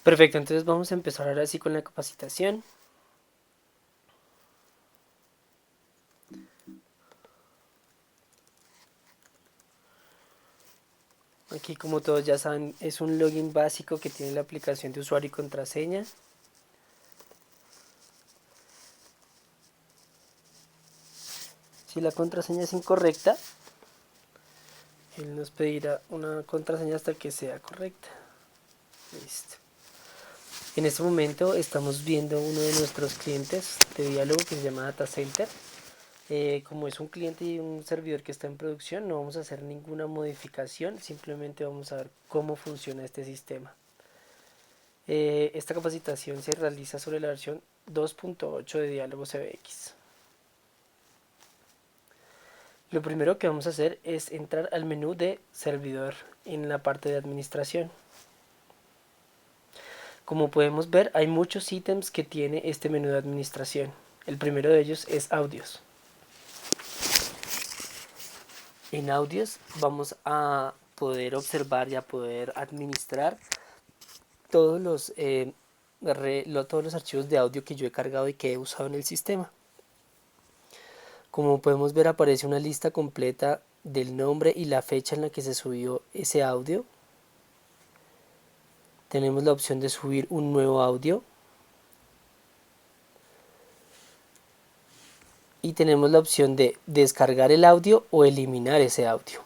Perfecto, entonces vamos a empezar ahora sí con la capacitación. Aquí, como todos ya saben, es un login básico que tiene la aplicación de usuario y contraseña. Si la contraseña es incorrecta, él nos pedirá una contraseña hasta que sea correcta. Listo. En este momento estamos viendo uno de nuestros clientes de diálogo que se llama Data Center. Como es un cliente y un servidor que está en producción, no vamos a hacer ninguna modificación, simplemente vamos a ver cómo funciona este sistema. Esta capacitación se realiza sobre la versión 2.8 de Diálogo CBX. Lo primero que vamos a hacer es entrar al menú de servidor en la parte de administración. Como podemos ver, hay muchos ítems que tiene este menú de administración. El primero de ellos es audios. En audios vamos a poder observar y a poder administrar todos todos los archivos de audio que yo he cargado y que he usado en el sistema. Como podemos ver, aparece una lista completa del nombre y la fecha en la que se subió ese audio. Tenemos la opción de subir un nuevo audio. Y tenemos la opción de descargar el audio o eliminar ese audio.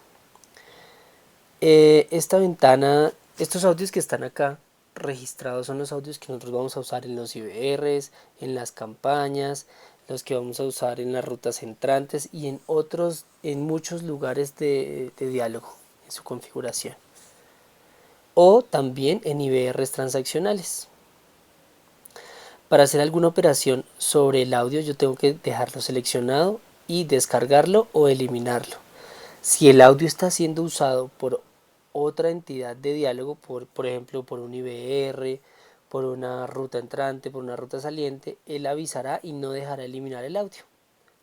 Esta ventana, estos audios que están acá registrados son los audios que nosotros vamos a usar en los IVRs, en las campañas, los que vamos a usar en las rutas entrantes y en muchos lugares de diálogo en su configuración. O también en IVRs transaccionales. Para hacer alguna operación sobre el audio yo tengo que dejarlo seleccionado y descargarlo o eliminarlo. Si el audio está siendo usado por otra entidad de diálogo, por ejemplo por un IVR, por una ruta entrante, por una ruta saliente, él avisará y no dejará eliminar el audio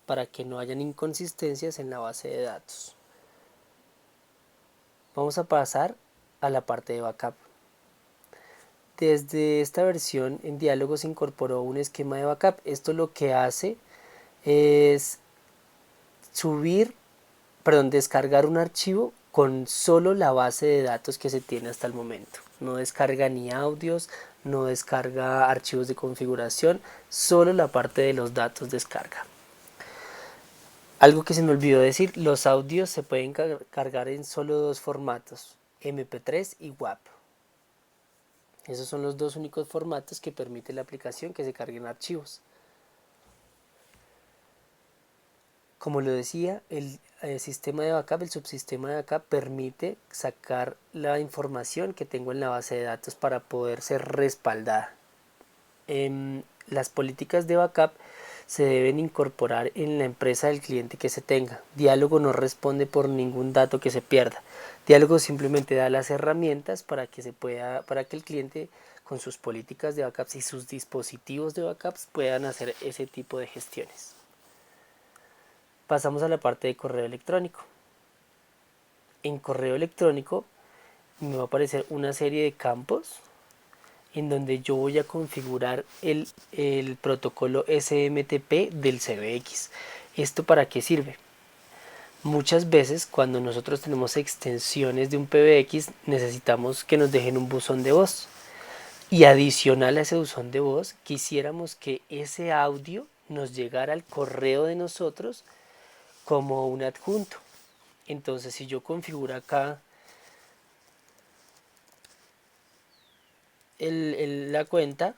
para que no hayan inconsistencias en la base de datos. Vamos a pasar a la parte de backup. Desde esta versión en diálogo se incorporó un esquema de backup. Esto lo que hace es descargar un archivo con solo la base de datos que se tiene hasta el momento. No descarga ni audios, no descarga archivos de configuración, solo la parte de los datos descarga. Algo que se me olvidó decir, los audios se pueden cargar en solo dos formatos, MP3 y WAV. Esos son los dos únicos formatos que permite la aplicación que se carguen archivos. Como lo decía, el sistema de backup, el subsistema de backup permite sacar la información que tengo en la base de datos para poder ser respaldada. Las políticas de backup se deben incorporar en la empresa del cliente que se tenga. Diálogo no responde por ningún dato que se pierda. Diálogo simplemente da las herramientas para que el cliente con sus políticas de backups y sus dispositivos de backups puedan hacer ese tipo de gestiones. Pasamos a la parte de correo electrónico. En correo electrónico me va a aparecer una serie de campos en donde yo voy a configurar el protocolo SMTP del CBX. ¿Esto para qué sirve? Muchas veces cuando nosotros tenemos extensiones de un PBX necesitamos que nos dejen un buzón de voz. Y adicional a ese buzón de voz, quisiéramos que ese audio nos llegara al correo de nosotros como un adjunto. Entonces, si yo configuro acá la cuenta,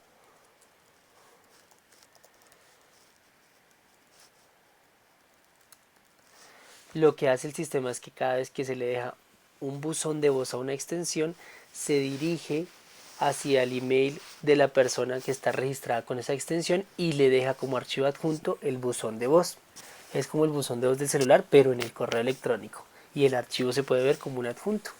lo que hace el sistema es que cada vez que se le deja un buzón de voz a una extensión, se dirige hacia el email de la persona que está registrada con esa extensión y le deja como archivo adjunto el buzón de voz. Es como el buzón de voz del celular, pero en el correo electrónico. Y el archivo se puede ver como un adjunto.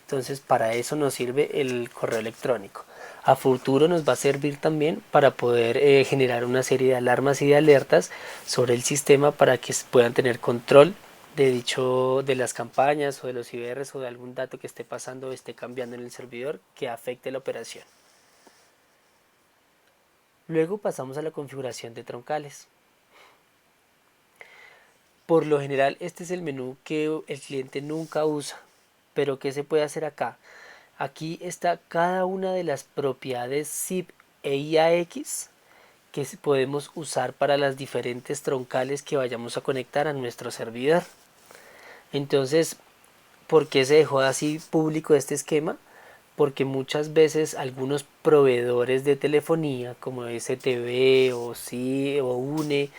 Entonces, para eso nos sirve el correo electrónico. A futuro nos va a servir también para poder generar una serie de alarmas y de alertas sobre el sistema para que puedan tener control de las campañas o de los IVRs o de algún dato que esté pasando o esté cambiando en el servidor que afecte la operación. Luego pasamos a la configuración de troncales. Por lo general este es el menú que el cliente nunca usa, pero ¿qué se puede hacer acá? Aquí está cada una de las propiedades zip e IAX que podemos usar para las diferentes troncales que vayamos a conectar a nuestro servidor. Entonces, ¿por qué se dejó así público este esquema? Porque muchas veces algunos proveedores de telefonía como STV o SI o UNE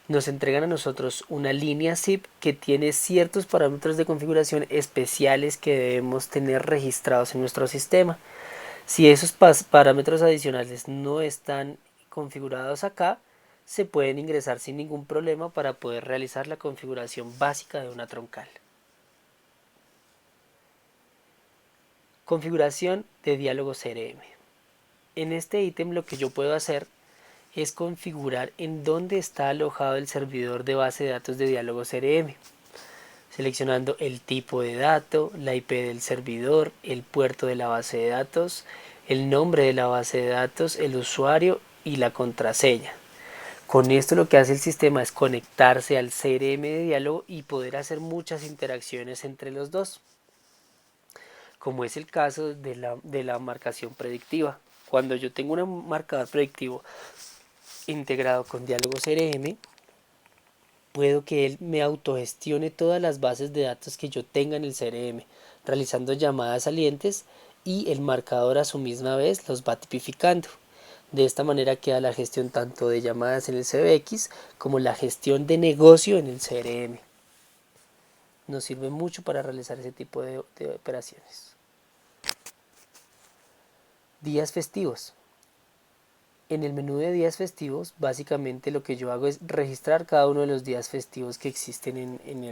nos entregan a nosotros una línea zip que tiene ciertos parámetros de configuración especiales que debemos tener registrados en nuestro sistema. Si esos parámetros adicionales no están configurados acá, se pueden ingresar sin ningún problema para poder realizar la configuración básica de una troncal. Configuración de diálogo CRM. En este ítem lo que yo puedo hacer es configurar en dónde está alojado el servidor de base de datos de diálogo CRM, seleccionando el tipo de dato, la IP del servidor, el puerto de la base de datos, el nombre de la base de datos, el usuario y la contraseña. Con esto lo que hace el sistema es conectarse al CRM de diálogo y poder hacer muchas interacciones entre los dos, como es el caso de la marcación predictiva. Cuando yo tengo un marcador predictivo integrado con diálogo CRM, puedo que él me autogestione todas las bases de datos que yo tenga en el CRM, realizando llamadas salientes, y el marcador a su misma vez los va tipificando. De esta manera queda la gestión tanto de llamadas en el CBX como la gestión de negocio en el CRM. Nos sirve mucho para realizar ese tipo de operaciones. Días festivos. En el menú de días festivos, básicamente lo que yo hago es registrar cada uno de los días festivos que existen en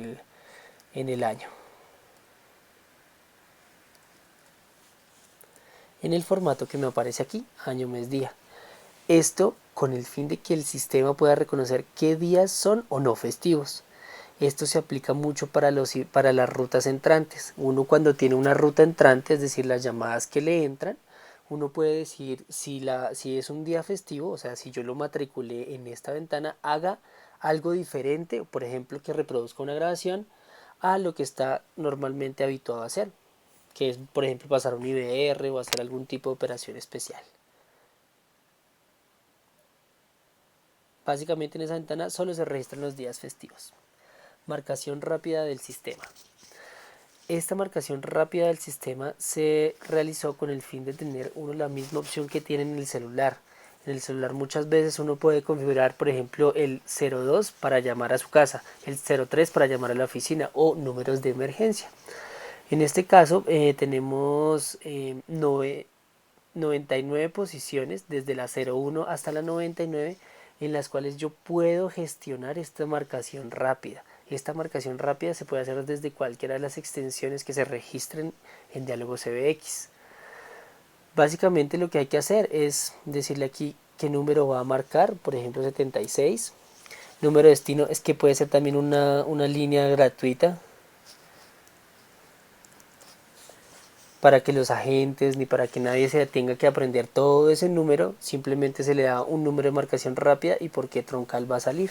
el año, en el formato que me aparece aquí, año, mes, día. Esto con el fin de que el sistema pueda reconocer qué días son o no festivos. Esto se aplica mucho para las rutas entrantes. Uno cuando tiene una ruta entrante, es decir, las llamadas que le entran, uno puede decir si es un día festivo, o sea, si yo lo matriculé en esta ventana, haga algo diferente, por ejemplo, que reproduzca una grabación a lo que está normalmente habituado a hacer, que es, por ejemplo, pasar un IVR o hacer algún tipo de operación especial. Básicamente en esa ventana solo se registran los días festivos. Marcación rápida del sistema. Esta marcación rápida del sistema se realizó con el fin de tener uno la misma opción que tiene en el celular. En el celular muchas veces uno puede configurar, por ejemplo, el 02 para llamar a su casa, el 03 para llamar a la oficina o números de emergencia. En este caso tenemos 99 posiciones desde la 01 hasta la 99 en las cuales yo puedo gestionar esta marcación rápida. Esta marcación rápida se puede hacer desde cualquiera de las extensiones que se registren en Diálogo CBX. Básicamente lo que hay que hacer es decirle aquí qué número va a marcar, por ejemplo 76. Número de destino es que puede ser también una línea gratuita para que los agentes ni para que nadie se tenga que aprender todo ese número, simplemente se le da un número de marcación rápida y por qué troncal va a salir.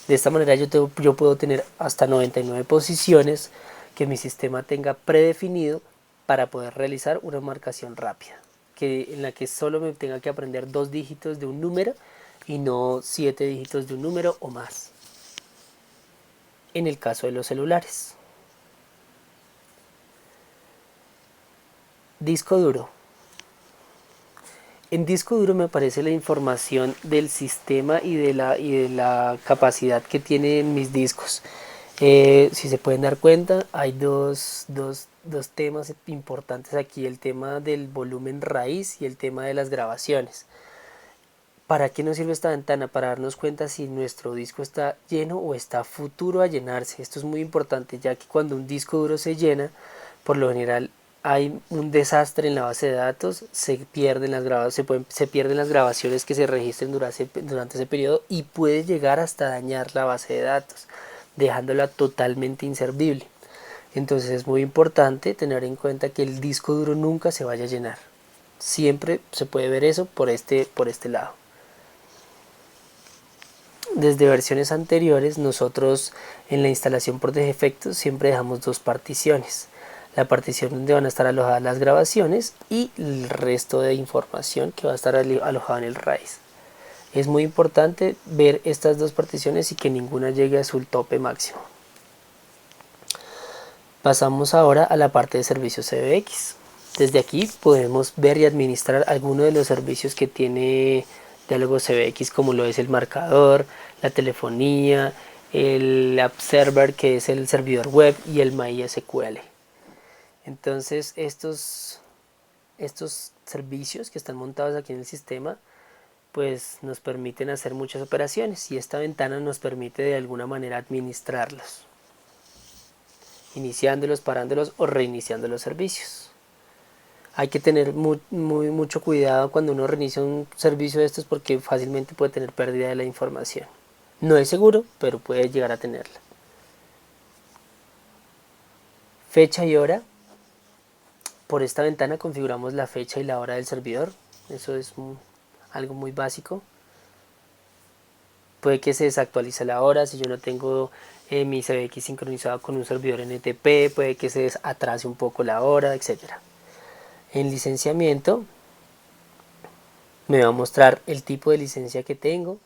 De esta manera yo puedo tener hasta 99 posiciones que mi sistema tenga predefinido para poder realizar una marcación rápida, en la que solo me tenga que aprender 2 dígitos de un número y no 7 dígitos de un número o más. En el caso de los celulares. Disco duro. En disco duro me aparece la información del sistema y de la capacidad que tienen mis discos. Si se pueden dar cuenta, hay dos temas importantes aquí, el tema del volumen raíz y el tema de las grabaciones. ¿Para qué nos sirve esta ventana? Para darnos cuenta si nuestro disco está lleno o está futuro a llenarse. Esto es muy importante, ya que cuando un disco duro se llena, por lo general hay un desastre en la base de datos, se pierden las grabaciones que se registren durante ese periodo y puede llegar hasta dañar la base de datos, dejándola totalmente inservible. Entonces es muy importante tener en cuenta que el disco duro nunca se vaya a llenar. Siempre se puede ver eso por este lado. Desde versiones anteriores, nosotros en la instalación por defecto siempre dejamos dos particiones. La partición donde van a estar alojadas las grabaciones y el resto de información que va a estar alojada en el RAID. Es muy importante ver estas dos particiones y que ninguna llegue a su tope máximo. Pasamos ahora a la parte de servicios CBX. Desde aquí podemos ver y administrar algunos de los servicios que tiene Diálogo CBX, como lo es el marcador, la telefonía, el App Server, que es el servidor web, y el MySQL. Entonces estos servicios que están montados aquí en el sistema pues nos permiten hacer muchas operaciones, y esta ventana nos permite de alguna manera administrarlos, iniciándolos, parándolos o reiniciando los servicios. Hay que tener mucho cuidado cuando uno reinicia un servicio de estos, porque fácilmente puede tener pérdida de la información. No es seguro, pero puede llegar a tenerla. Fecha y hora. Por esta ventana configuramos la fecha y la hora del servidor. Eso es algo muy básico. Puede que se desactualice la hora si yo no tengo mi CBX sincronizado con un servidor NTP, puede que se atrase un poco la hora, etc. En licenciamiento me va a mostrar el tipo de licencia que tengo.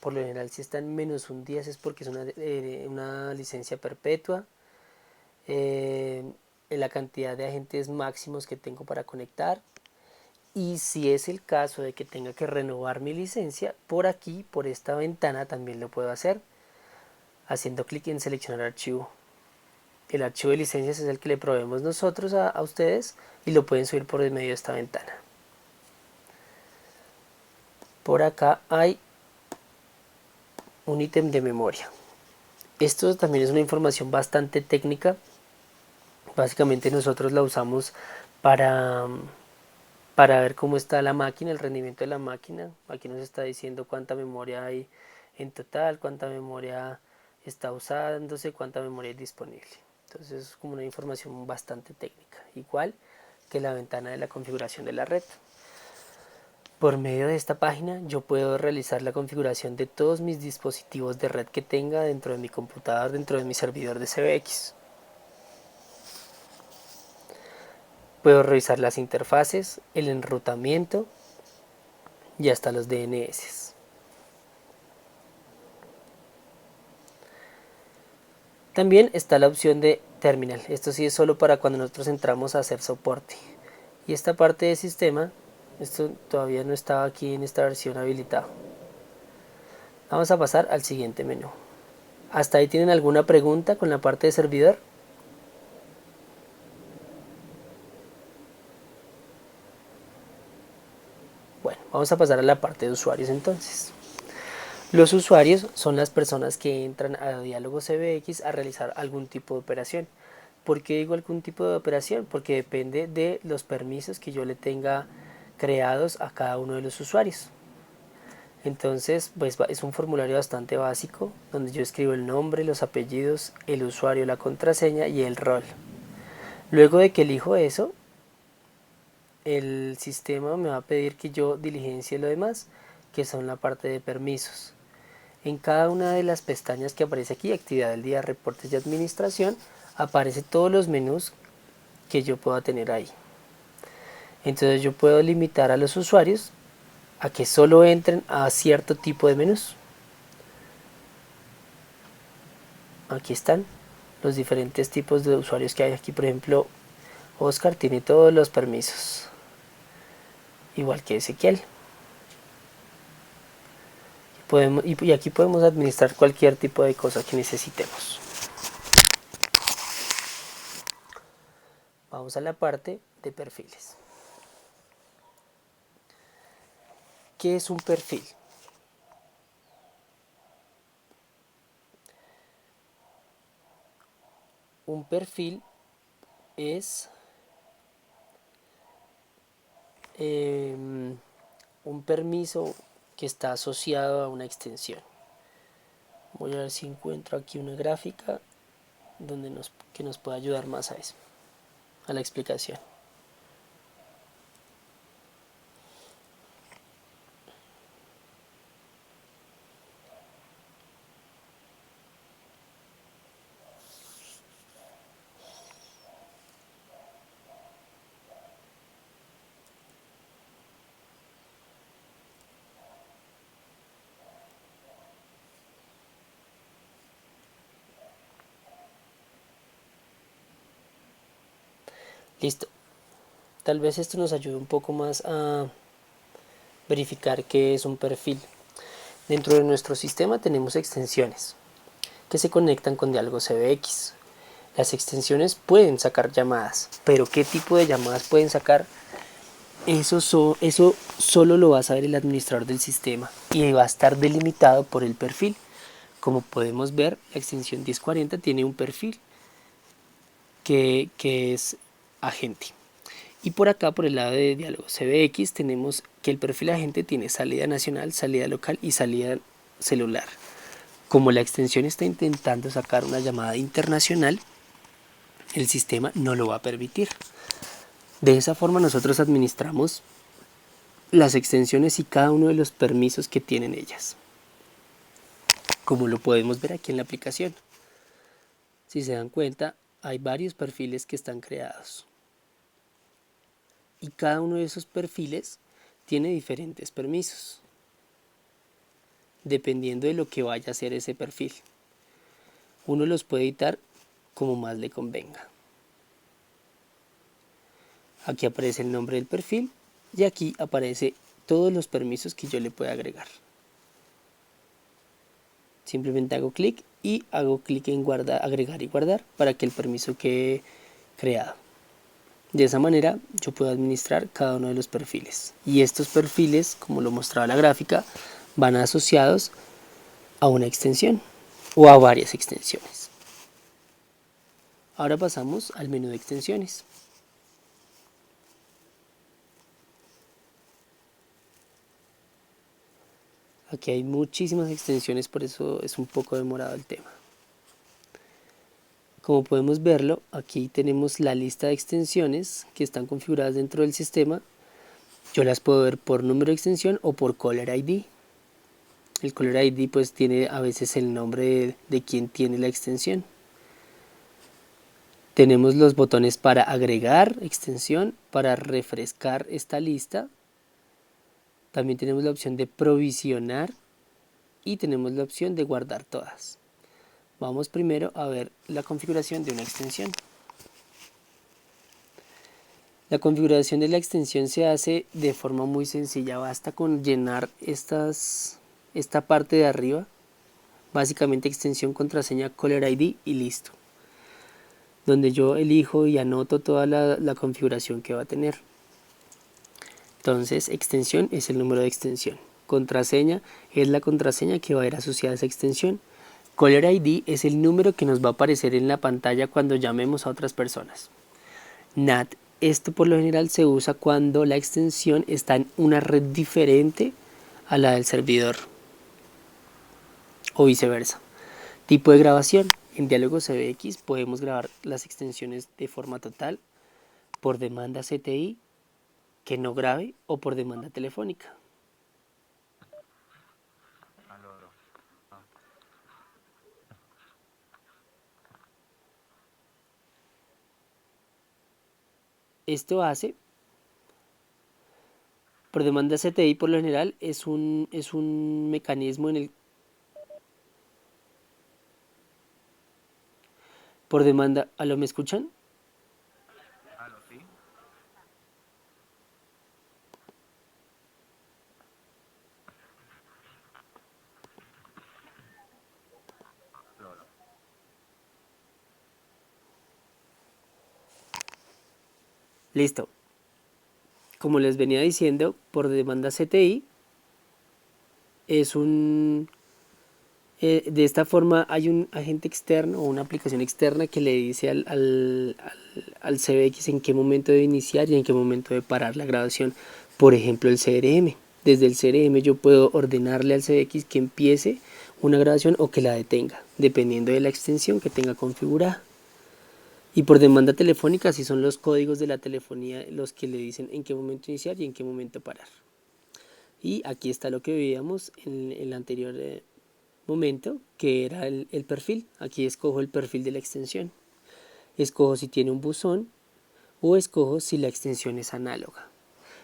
Por lo general, si está en -1 días es porque es una licencia perpetua. La cantidad de agentes máximos que tengo para conectar. Y si es el caso de que tenga que renovar mi licencia, por aquí, por esta ventana, también lo puedo hacer haciendo clic en seleccionar archivo. El archivo de licencias es el que le proveemos nosotros a ustedes, y lo pueden subir por el medio de esta ventana. Por acá hay un ítem de memoria. Esto también es una información bastante técnica. Básicamente nosotros la usamos para ver cómo está la máquina, el rendimiento de la máquina. Aquí nos está diciendo cuánta memoria hay en total, cuánta memoria está usándose, cuánta memoria es disponible. Entonces es como una información bastante técnica, igual que la ventana de la configuración de la red. Por medio de esta página yo puedo realizar la configuración de todos mis dispositivos de red que tenga dentro de mi computador, dentro de mi servidor de CBX. Puedo revisar las interfaces, el enrutamiento y hasta los DNS. También está la opción de terminal. Esto sí es solo para cuando nosotros entramos a hacer soporte. Y esta parte de sistema, esto todavía no estaba aquí en esta versión habilitado. Vamos a pasar al siguiente menú. ¿Hasta ahí tienen alguna pregunta con la parte de servidor? Bueno, vamos a pasar a la parte de usuarios entonces. Los usuarios son las personas que entran a Diálogo CBX a realizar algún tipo de operación. ¿Por qué digo algún tipo de operación? Porque depende de los permisos que yo le tenga creados a cada uno de los usuarios. Entonces, pues es un formulario bastante básico donde yo escribo el nombre, los apellidos, el usuario, la contraseña y el rol. Luego de que elijo eso, el sistema me va a pedir que yo diligencie lo demás, que son la parte de permisos. En cada una de las pestañas que aparece aquí, actividad del día, reportes de administración, aparece todos los menús que yo pueda tener ahí. Entonces yo puedo limitar a los usuarios a que solo entren a cierto tipo de menús. Aquí están los diferentes tipos de usuarios que hay aquí. Por ejemplo, Oscar tiene todos los permisos, igual que Ezequiel. Y aquí podemos administrar cualquier tipo de cosa que necesitemos. Vamos a la parte de perfiles. ¿Qué es un perfil? Un perfil es un permiso que está asociado a una extensión. Voy a ver si encuentro aquí una gráfica que nos pueda ayudar más a eso, a la explicación. Listo. Tal vez esto nos ayude un poco más a verificar qué es un perfil. Dentro de nuestro sistema tenemos extensiones que se conectan con diálogo CBX. Las extensiones pueden sacar llamadas, pero ¿qué tipo de llamadas pueden sacar? Eso solo lo va a saber el administrador del sistema y va a estar delimitado por el perfil. Como podemos ver, la extensión 1040 tiene un perfil que es agente. Y por acá, por el lado de diálogo CBX, tenemos que el perfil agente tiene salida nacional, salida local y salida celular. Como la extensión está intentando sacar una llamada internacional, el sistema no lo va a permitir. De esa forma nosotros administramos las extensiones y cada uno de los permisos que tienen ellas, como lo podemos ver aquí en la aplicación. Si se dan cuenta, hay varios perfiles que están creados y cada uno de esos perfiles tiene diferentes permisos dependiendo de lo que vaya a hacer ese perfil. Uno los puede editar como más le convenga. Aquí aparece el nombre del perfil y aquí aparece todos los permisos que yo le pueda agregar. Simplemente hago clic y hago clic en agregar y guardar para que el permiso quede creado. De esa manera yo puedo administrar cada uno de los perfiles. Y estos perfiles, como lo mostraba la gráfica, van asociados a una extensión o a varias extensiones. Ahora pasamos al menú de extensiones. Aquí hay muchísimas extensiones, por eso es un poco demorado el tema. Como podemos verlo, aquí tenemos la lista de extensiones que están configuradas dentro del sistema. Yo las puedo ver por número de extensión o por Caller ID. El Caller ID pues tiene a veces el nombre de quien tiene la extensión. Tenemos los botones para agregar extensión, para refrescar esta lista. También tenemos la opción de provisionar y tenemos la opción de guardar todas. Vamos primero a ver la configuración de una extensión. La configuración de la extensión se hace de forma muy sencilla, basta con llenar esta parte de arriba, básicamente extensión, contraseña, Caller ID y listo. Donde yo elijo y anoto toda la configuración que va a tener. Entonces, extensión es el número de extensión. Contraseña es la contraseña que va a ir asociada a esa extensión. Caller ID es el número que nos va a aparecer en la pantalla cuando llamemos a otras personas. NAT, esto por lo general se usa cuando la extensión está en una red diferente a la del servidor o viceversa. Tipo de grabación. En diálogo CBX podemos grabar las extensiones de forma total, por demanda CTI, que no grabe, o por demanda telefónica. Esto hace, por demanda CTI por lo general es un mecanismo en el, por demanda, ¿aló, me escuchan? Listo. Como les venía diciendo, por demanda CTI es de esta forma hay un agente externo o una aplicación externa que le dice al CBX en qué momento debe iniciar y en qué momento debe parar la grabación. Por ejemplo, el CRM. Desde el CRM yo puedo ordenarle al CBX que empiece una grabación o que la detenga, dependiendo de la extensión que tenga configurada. Y por demanda telefónica, si son los códigos de la telefonía los que le dicen en qué momento iniciar y en qué momento parar. Y aquí está lo que veíamos en el anterior momento, que era el perfil. Aquí escojo el perfil de la extensión. Escojo si tiene un buzón o escojo si la extensión es análoga.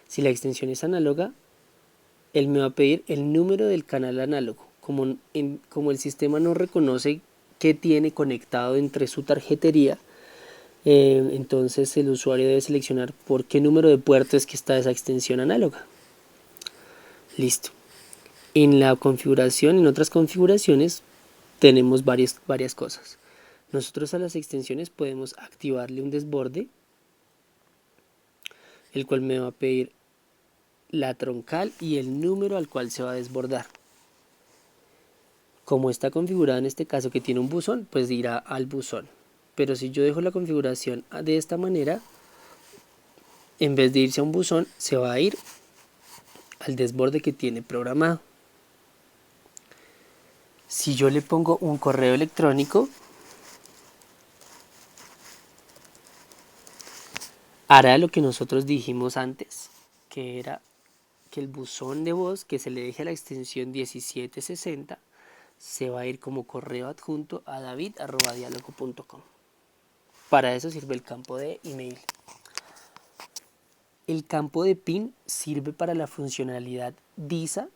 Si la extensión es análoga, él me va a pedir el número del canal análogo. Como el sistema no reconoce qué tiene conectado entre su tarjetería, Entonces el usuario debe seleccionar por qué número de puerto es que está esa extensión análoga. Listo. En la configuración, en otras configuraciones, tenemos varias cosas. Nosotros a las extensiones podemos activarle un desborde, el cual me va a pedir la troncal y el número al cual se va a desbordar. Como está configurado en este caso que tiene un buzón, pues irá al buzón. Pero si yo dejo la configuración de esta manera, en vez de irse a un buzón, se va a ir al desborde que tiene programado. Si yo le pongo un correo electrónico, hará lo que nosotros dijimos antes, que era que el buzón de voz que se le deje a la extensión 1760 se va a ir como correo adjunto a david@dialogo.com. Para eso sirve el campo de email. El campo de PIN sirve para la funcionalidad DISA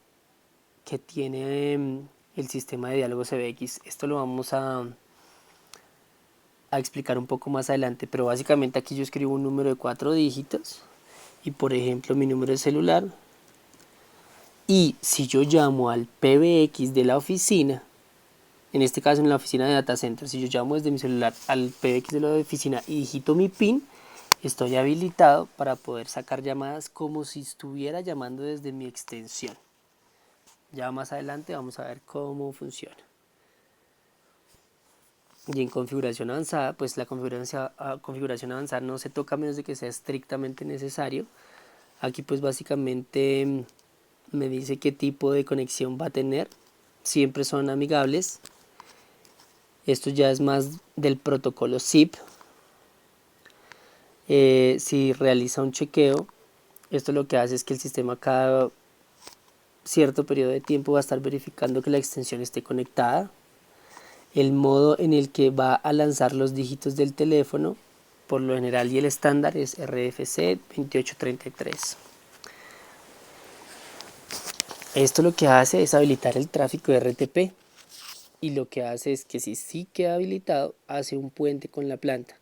que tiene el sistema de diálogo CBX. Esto lo vamos a explicar un poco más adelante, pero básicamente aquí yo escribo un número de 4 dígitos y por ejemplo mi número de celular, y si yo llamo al PBX de la oficina, en este caso en la oficina de data center, si yo llamo desde mi celular al PBX de la oficina y digito mi PIN, estoy habilitado para poder sacar llamadas como si estuviera llamando desde mi extensión. Ya más adelante vamos a ver cómo funciona. Y en configuración avanzada, pues la configuración avanzada no se toca a menos de que sea estrictamente necesario. Aquí pues básicamente me dice qué tipo de conexión va a tener. Siempre son amigables. Esto ya es más del protocolo SIP. Si realiza un chequeo, esto lo que hace es que el sistema cada cierto periodo de tiempo va a estar verificando que la extensión esté conectada. El modo en el que va a lanzar los dígitos del teléfono, por lo general y el estándar, es RFC 2833. Esto lo que hace es habilitar el tráfico RTP, y lo que hace es que si sí queda habilitado, hace un puente con la planta.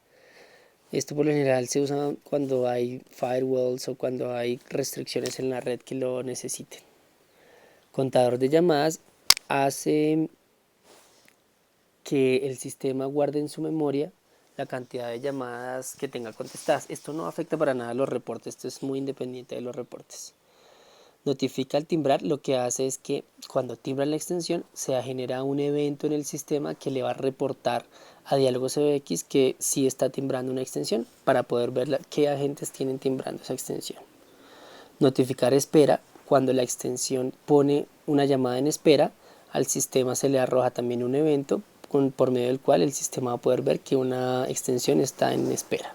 Esto por lo general se usa cuando hay firewalls o cuando hay restricciones en la red que lo necesiten. Contador de llamadas hace que el sistema guarde en su memoria la cantidad de llamadas que tenga contestadas. Esto no afecta para nada a los reportes, esto es muy independiente de los reportes. Notifica al timbrar, lo que hace es que cuando timbra la extensión se genera un evento en el sistema que le va a reportar a Diálogo CBX que sí está timbrando una extensión, para poder ver qué agentes tienen timbrando esa extensión. Notificar espera, cuando la extensión pone una llamada en espera, al sistema se le arroja también un evento por medio del cual el sistema va a poder ver que una extensión está en espera.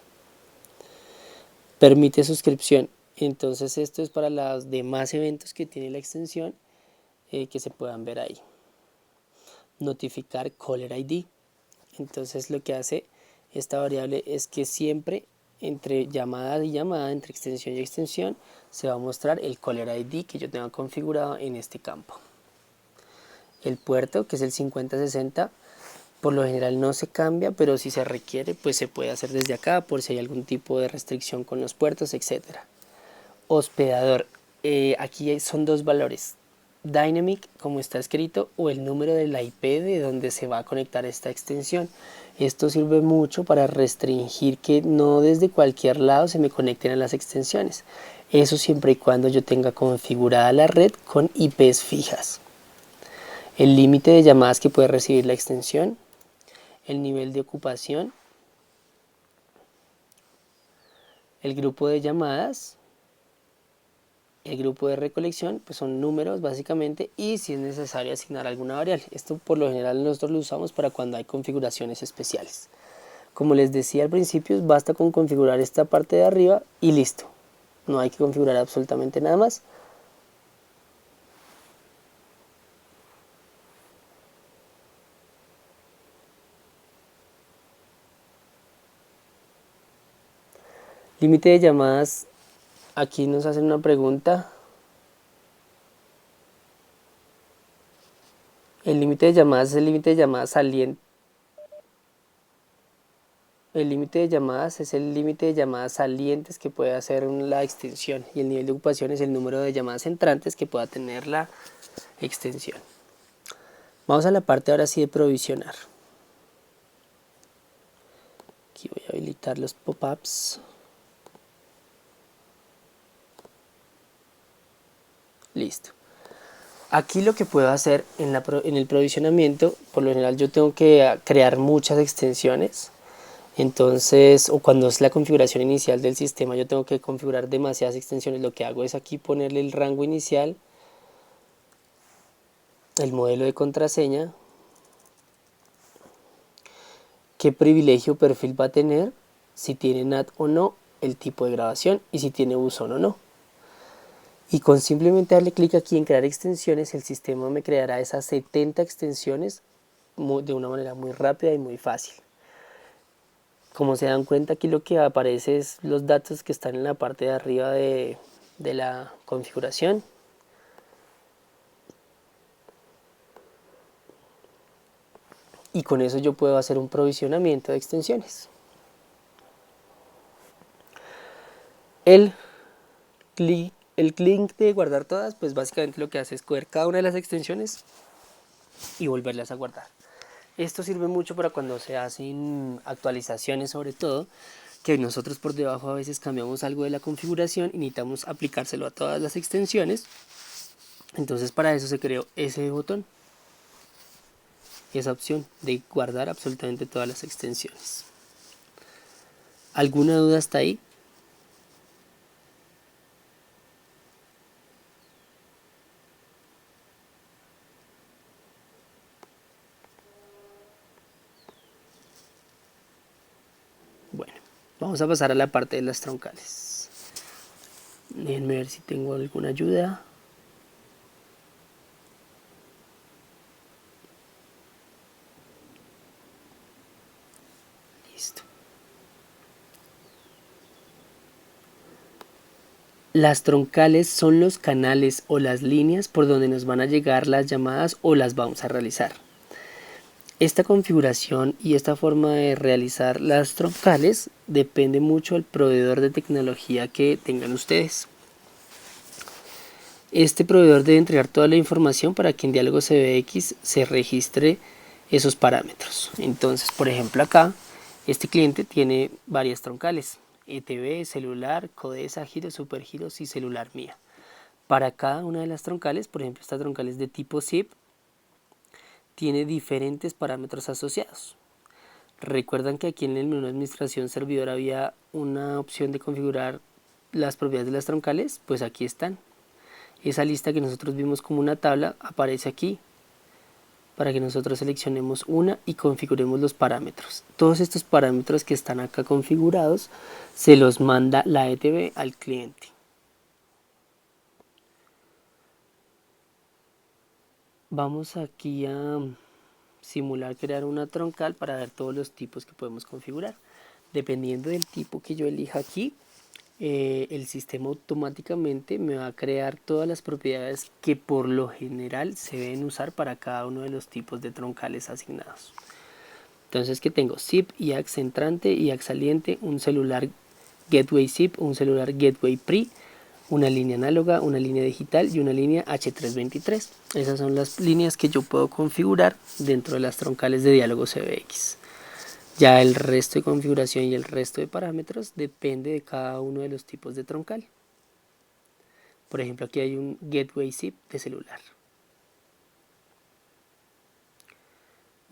Permite suscripción. Entonces esto es para los demás eventos que tiene la extensión, que se puedan ver ahí. Notificar caller ID. Entonces lo que hace esta variable es que siempre entre llamada y llamada, entre extensión y extensión, se va a mostrar el caller ID que yo tenga configurado en este campo. El puerto, que es el 5060, por lo general no se cambia, pero si se requiere, pues se puede hacer desde acá por si hay algún tipo de restricción con los puertos, etc. Hospedador, aquí son dos valores: Dynamic, como está escrito, o el número de la IP de donde se va a conectar esta extensión. Esto sirve mucho para restringir que no desde cualquier lado se me conecten a las extensiones. Eso siempre y cuando yo tenga configurada la red con IPs fijas. El límite de llamadas que puede recibir la extensión, el nivel de ocupación, el grupo de llamadas, el grupo de recolección, pues son números básicamente, y si es necesario asignar alguna variable. Esto por lo general nosotros lo usamos para cuando hay configuraciones especiales. Como les decía al principio, basta con configurar esta parte de arriba y listo. No hay que configurar absolutamente nada más. Límite de llamadas, aquí nos hacen una pregunta. El límite de llamadas es el límite de llamadas saliente. El límite de llamadas es el límite de llamadas salientes que puede hacer la extensión y el nivel de ocupación es el número de llamadas entrantes que pueda tener la extensión. Vamos a la parte ahora sí de provisionar. Aquí voy a habilitar los pop-ups. Listo. Aquí lo que puedo hacer en el provisionamiento, por lo general yo tengo que crear muchas extensiones. Entonces, o cuando es la configuración inicial del sistema, yo tengo que configurar demasiadas extensiones. Lo que hago es aquí ponerle el rango inicial, el modelo de contraseña, qué privilegio o perfil va a tener, si tiene NAT o no, el tipo de grabación y si tiene buzón o no. Y con simplemente darle clic aquí en crear extensiones, el sistema me creará esas 70 extensiones de una manera muy rápida y muy fácil. Como se dan cuenta, aquí lo que aparece es los datos que están en la parte de arriba de la configuración. Y con eso yo puedo hacer un provisionamiento de extensiones. El clic de guardar todas, pues básicamente lo que hace es coger cada una de las extensiones y volverlas a guardar. Esto sirve mucho para cuando se hacen actualizaciones, sobre todo, que nosotros por debajo a veces cambiamos algo de la configuración y necesitamos aplicárselo a todas las extensiones. Entonces para eso se creó ese botón, esa opción de guardar absolutamente todas las extensiones. ¿Alguna duda hasta ahí? Bueno, vamos a pasar a la parte de las troncales. Déjenme ver si tengo alguna ayuda. Listo. Las troncales son los canales o las líneas por donde nos van a llegar las llamadas o las vamos a realizar. Esta configuración y esta forma de realizar las troncales depende mucho del proveedor de tecnología que tengan ustedes. Este proveedor debe entregar toda la información para que en Diálogo CBX se registre esos parámetros. Entonces, por ejemplo, acá este cliente tiene varias troncales: ETB, celular, Codesa, giros, supergiros y celular mía. Para cada una de las troncales, por ejemplo, esta troncal es de tipo zip, tiene diferentes parámetros asociados. Recuerdan que aquí en el menú de administración servidor había una opción de configurar las propiedades de las troncales, pues aquí están. Esa lista que nosotros vimos como una tabla aparece aquí para que nosotros seleccionemos una y configuremos los parámetros. Todos estos parámetros que están acá configurados se los manda la ETB al cliente. Vamos aquí a simular crear una troncal para ver todos los tipos que podemos configurar. Dependiendo del tipo que yo elija aquí, el sistema automáticamente me va a crear todas las propiedades que por lo general se deben usar para cada uno de los tipos de troncales asignados. Entonces que tengo zip, IAX entrante, IAX saliente, un celular gateway zip, un celular gateway pre, una línea análoga, una línea digital y una línea H323. Esas son las líneas que yo puedo configurar dentro de las troncales de Diálogo CBX. Ya el resto de configuración y el resto de parámetros depende de cada uno de los tipos de troncal. Por ejemplo, aquí hay un gateway zip de celular.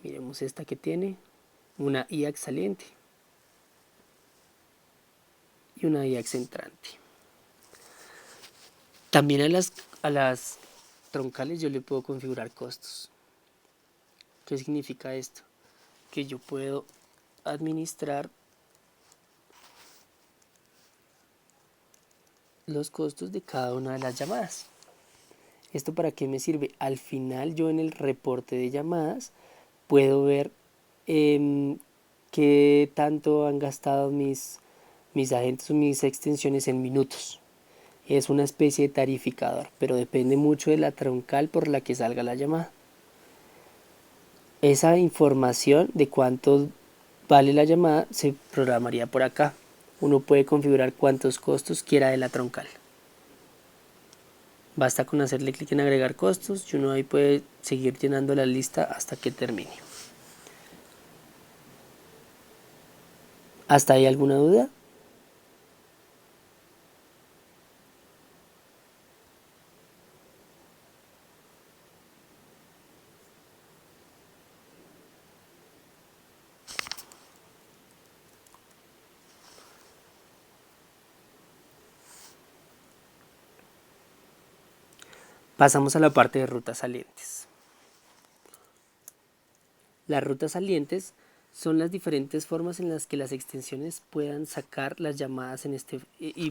Miremos esta que tiene una IAX saliente y una IAX entrante. También a las troncales yo le puedo configurar costos. ¿Qué significa esto? Que yo puedo administrar los costos de cada una de las llamadas. ¿Esto para qué me sirve? Al final yo en el reporte de llamadas puedo ver qué tanto han gastado mis agentes o mis extensiones en minutos. Es una especie de tarificador, pero depende mucho de la troncal por la que salga la llamada. Esa información de cuánto vale la llamada, se programaría por acá. Uno puede configurar cuántos costos quiera de la troncal. Basta con hacerle clic en agregar costos y uno ahí puede seguir llenando la lista hasta que termine. ¿Hasta ahí alguna duda? Pasamos a la parte de rutas salientes. Las rutas salientes son las diferentes formas en las que las extensiones puedan sacar las llamadas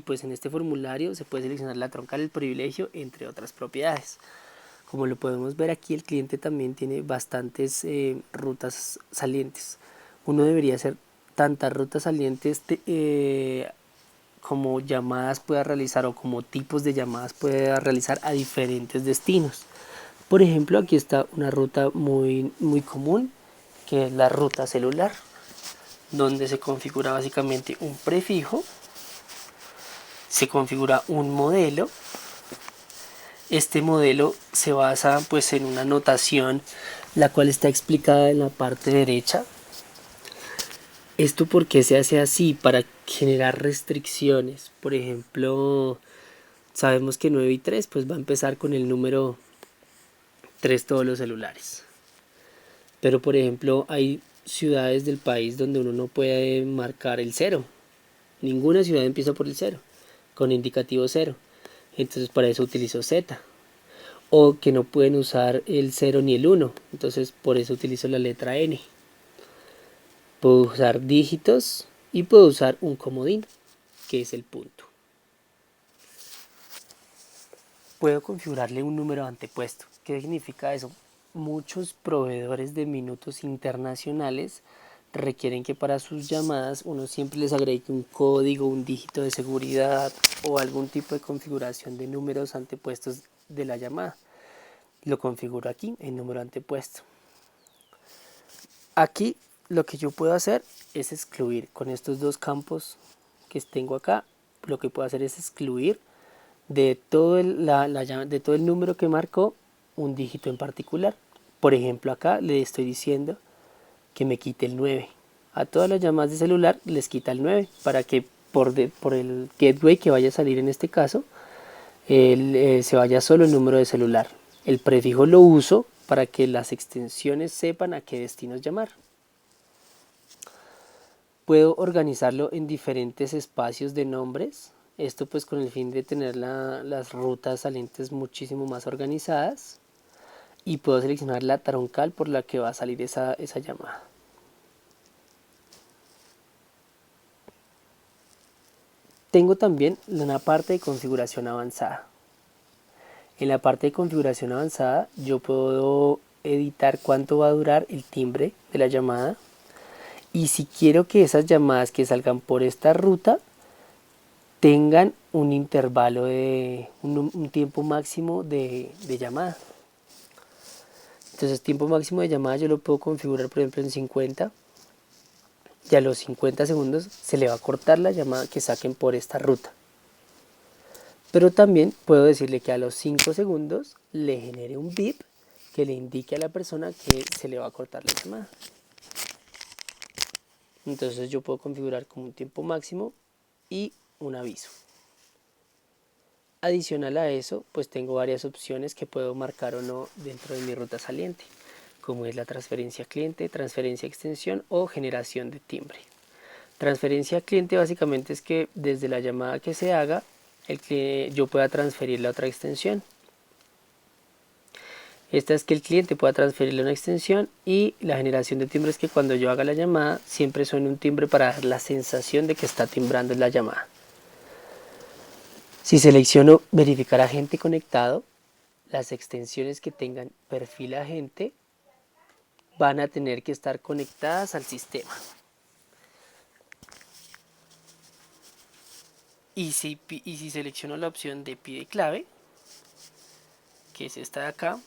pues en este formulario se puede seleccionar la troncal, el privilegio, entre otras propiedades. Como lo podemos ver aquí, el cliente también tiene bastantes rutas salientes. Uno debería hacer tantas rutas salientes como llamadas pueda realizar o como tipos de llamadas pueda realizar a diferentes destinos. Por ejemplo, aquí está una ruta muy común, que es la ruta celular, donde se configura básicamente un prefijo, se configura un modelo. Este modelo se basa pues en una notación la cual está explicada en la parte derecha. ¿Esto por qué se hace así? Para generar restricciones. Por ejemplo, sabemos que 9 y 3 pues va a empezar con el número 3 todos los celulares. Pero por ejemplo hay ciudades del país donde uno no puede marcar el 0. Ninguna ciudad empieza por el 0, con indicativo 0. Entonces para eso utilizo Z. O que no pueden usar el 0 ni el 1. Entonces por eso utilizo la letra N. Puedo usar dígitos y puedo usar un comodín, que es el punto. Puedo configurarle un número antepuesto. ¿Qué significa eso? Muchos proveedores de minutos internacionales requieren que para sus llamadas uno siempre les agregue un código, un dígito de seguridad o algún tipo de configuración de números antepuestos de la llamada. Lo configuro aquí en número antepuesto. Aquí lo que yo puedo hacer es excluir con estos dos campos que tengo acá. Lo que puedo hacer es excluir de todo de todo el número que marcó un dígito en particular. Por ejemplo, acá le estoy diciendo que me quite el 9. A todas las llamadas de celular les quita el 9 para que por el gateway que vaya a salir en este caso se vaya solo el número de celular. El prefijo lo uso para que las extensiones sepan a qué destinos llamar. Puedo organizarlo en diferentes espacios de nombres. Esto pues con el fin de tener las rutas salientes muchísimo más organizadas. Y puedo seleccionar la troncal por la que va a salir esa llamada. Tengo también una parte de configuración avanzada. En la parte de configuración avanzada yo puedo editar cuánto va a durar el timbre de la llamada. Y si quiero que esas llamadas que salgan por esta ruta tengan un intervalo de un tiempo máximo de llamada. Entonces tiempo máximo de llamada yo lo puedo configurar por ejemplo en 50. Y a los 50 segundos se le va a cortar la llamada que saquen por esta ruta. Pero también puedo decirle que a los 5 segundos le genere un bip que le indique a la persona que se le va a cortar la llamada. Entonces yo puedo configurar como un tiempo máximo y un aviso. Adicional a eso, pues tengo varias opciones que puedo marcar o no dentro de mi ruta saliente, como es la transferencia cliente, transferencia extensión o generación de timbre. Transferencia cliente básicamente es que desde la llamada que se haga, yo pueda transferirle a otra extensión. Esta es que el cliente pueda transferirle una extensión y la generación de timbre es que cuando yo haga la llamada siempre suene un timbre para dar la sensación de que está timbrando la llamada. Si selecciono verificar agente conectado, las extensiones que tengan perfil agente van a tener que estar conectadas al sistema. Y si selecciono la opción de pide clave, que es esta de acá,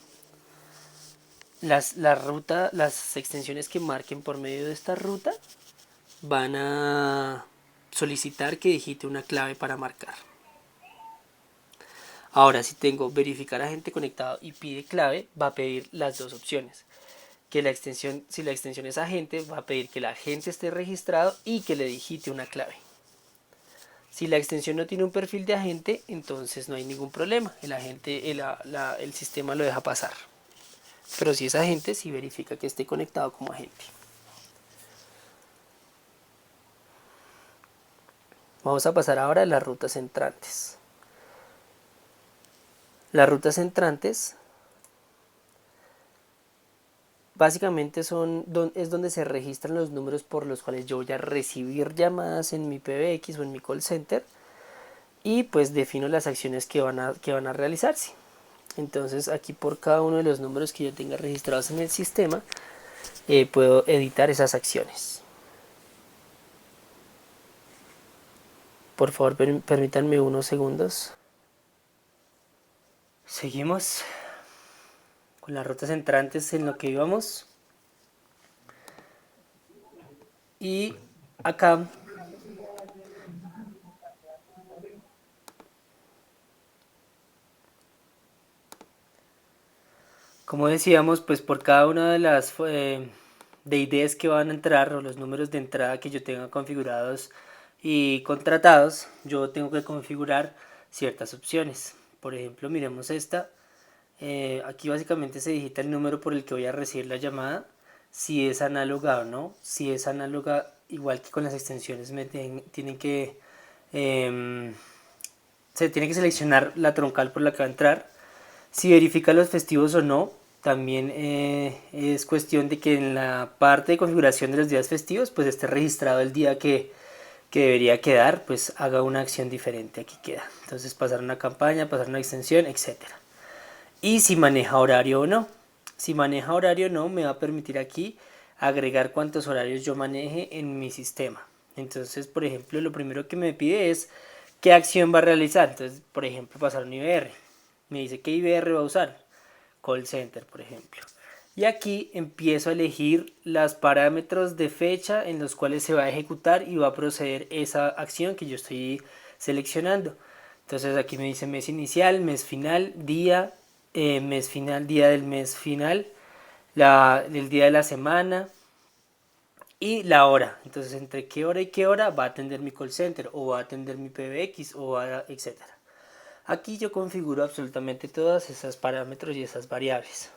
las extensiones que marquen por medio de esta ruta van a solicitar que digite una clave para marcar. Ahora, si tengo verificar agente conectado y pide clave, va a pedir las dos opciones. Que la extensión, si la extensión es agente, va a pedir que el agente esté registrado y que le digite una clave. Si la extensión no tiene un perfil de agente, entonces no hay ningún problema. El sistema lo deja pasar. Pero si es agente, sí verifica que esté conectado como agente. Vamos a pasar ahora a las rutas entrantes. Las rutas entrantes básicamente es donde se registran los números por los cuales yo voy a recibir llamadas en mi PBX o en mi call center y pues defino las acciones que van a realizarse. Entonces aquí por cada uno de los números que yo tenga registrados en el sistema puedo editar esas acciones. Por favor permítanme unos segundos. Seguimos con las rutas entrantes en lo que íbamos. Y acá como decíamos, pues por cada una de las de IDs que van a entrar o los números de entrada que yo tenga configurados y contratados, yo tengo que configurar ciertas opciones. Por ejemplo, miremos esta. Aquí básicamente se digita el número por el que voy a recibir la llamada, si es análoga o no. Si es análoga, igual que con las extensiones, tienen que se tiene que seleccionar la troncal por la que va a entrar. Si verifica los festivos o no, también es cuestión de que en la parte de configuración de los días festivos pues esté registrado el día que debería quedar, pues haga una acción diferente. Aquí queda. Entonces pasar una campaña, pasar una extensión, etcétera. Y si maneja horario o no. Si maneja horario o no, me va a permitir aquí agregar cuántos horarios yo maneje en mi sistema. Entonces, por ejemplo, lo primero que me pide es qué acción va a realizar. Entonces, por ejemplo, pasar un IBR. Me dice qué IBR va a usar. Call center, por ejemplo. Y aquí empiezo a elegir los parámetros de fecha en los cuales se va a ejecutar y va a proceder esa acción que yo estoy seleccionando. Entonces aquí me dice mes inicial, mes final, día, mes final, día del mes final, el día de la semana y la hora. Entonces entre qué hora y qué hora va a atender mi call center o va a atender mi PBX o etcétera. Aquí yo configuro absolutamente todos esos parámetros y esas variables.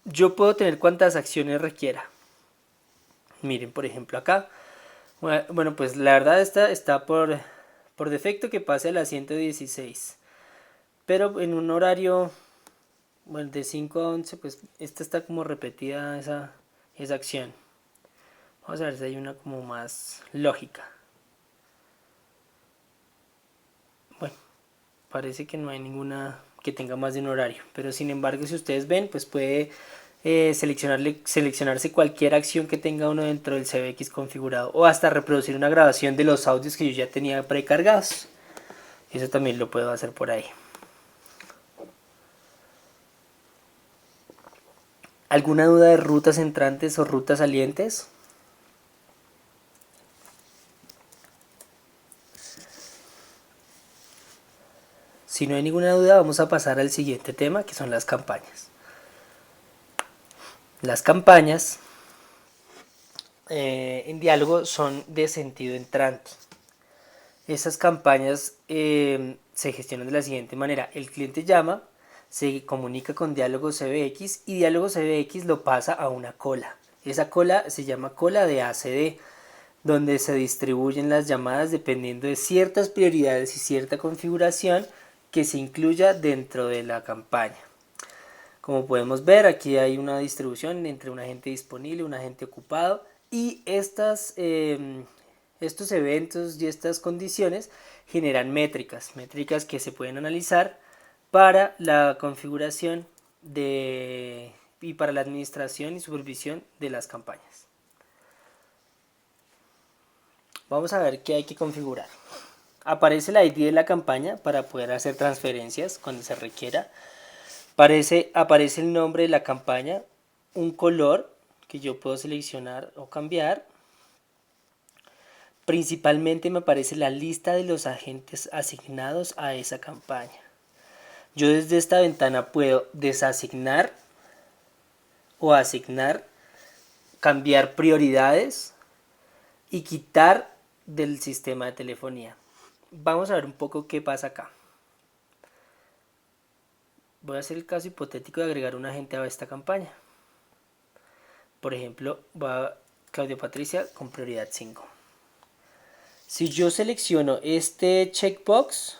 Yo puedo tener cuantas acciones requiera. Miren, por ejemplo, acá. Bueno, pues la verdad está por defecto que pase a las 116. Pero en un horario bueno, de 5 a 11, pues esta está como repetida esa acción. Vamos a ver si hay una como más lógica. Bueno, parece que no hay ninguna que tenga más de un horario. Pero sin embargo, si ustedes ven, pues puede seleccionarse cualquier acción que tenga uno dentro del CBX configurado o hasta reproducir una grabación de los audios que yo ya tenía precargados. Eso también lo puedo hacer por ahí. ¿Alguna duda de rutas entrantes o rutas salientes? Si no hay ninguna duda, vamos a pasar al siguiente tema, que son las campañas. Las campañas en diálogo son de sentido entrante. Esas campañas se gestionan de la siguiente manera. El cliente llama, se comunica con Diálogo CBX y Diálogo CBX lo pasa a una cola. Esa cola se llama cola de ACD, donde se distribuyen las llamadas dependiendo de ciertas prioridades y cierta configuración que se incluya dentro de la campaña. Como podemos ver, aquí hay una distribución entre un agente disponible y un agente ocupado y estos eventos y estas condiciones generan métricas que se pueden analizar para la configuración y para la administración y supervisión de las campañas. Vamos a ver qué hay que configurar. Aparece la ID de la campaña para poder hacer transferencias cuando se requiera. Aparece el nombre de la campaña, un color que yo puedo seleccionar o cambiar. Principalmente me aparece la lista de los agentes asignados a esa campaña. Yo desde esta ventana puedo desasignar o asignar, cambiar prioridades y quitar del sistema de telefonía. Vamos a ver un poco qué pasa acá. Voy a hacer el caso hipotético de agregar un agente a esta campaña. Por ejemplo, va Claudia Patricia con prioridad 5. Si yo selecciono este checkbox,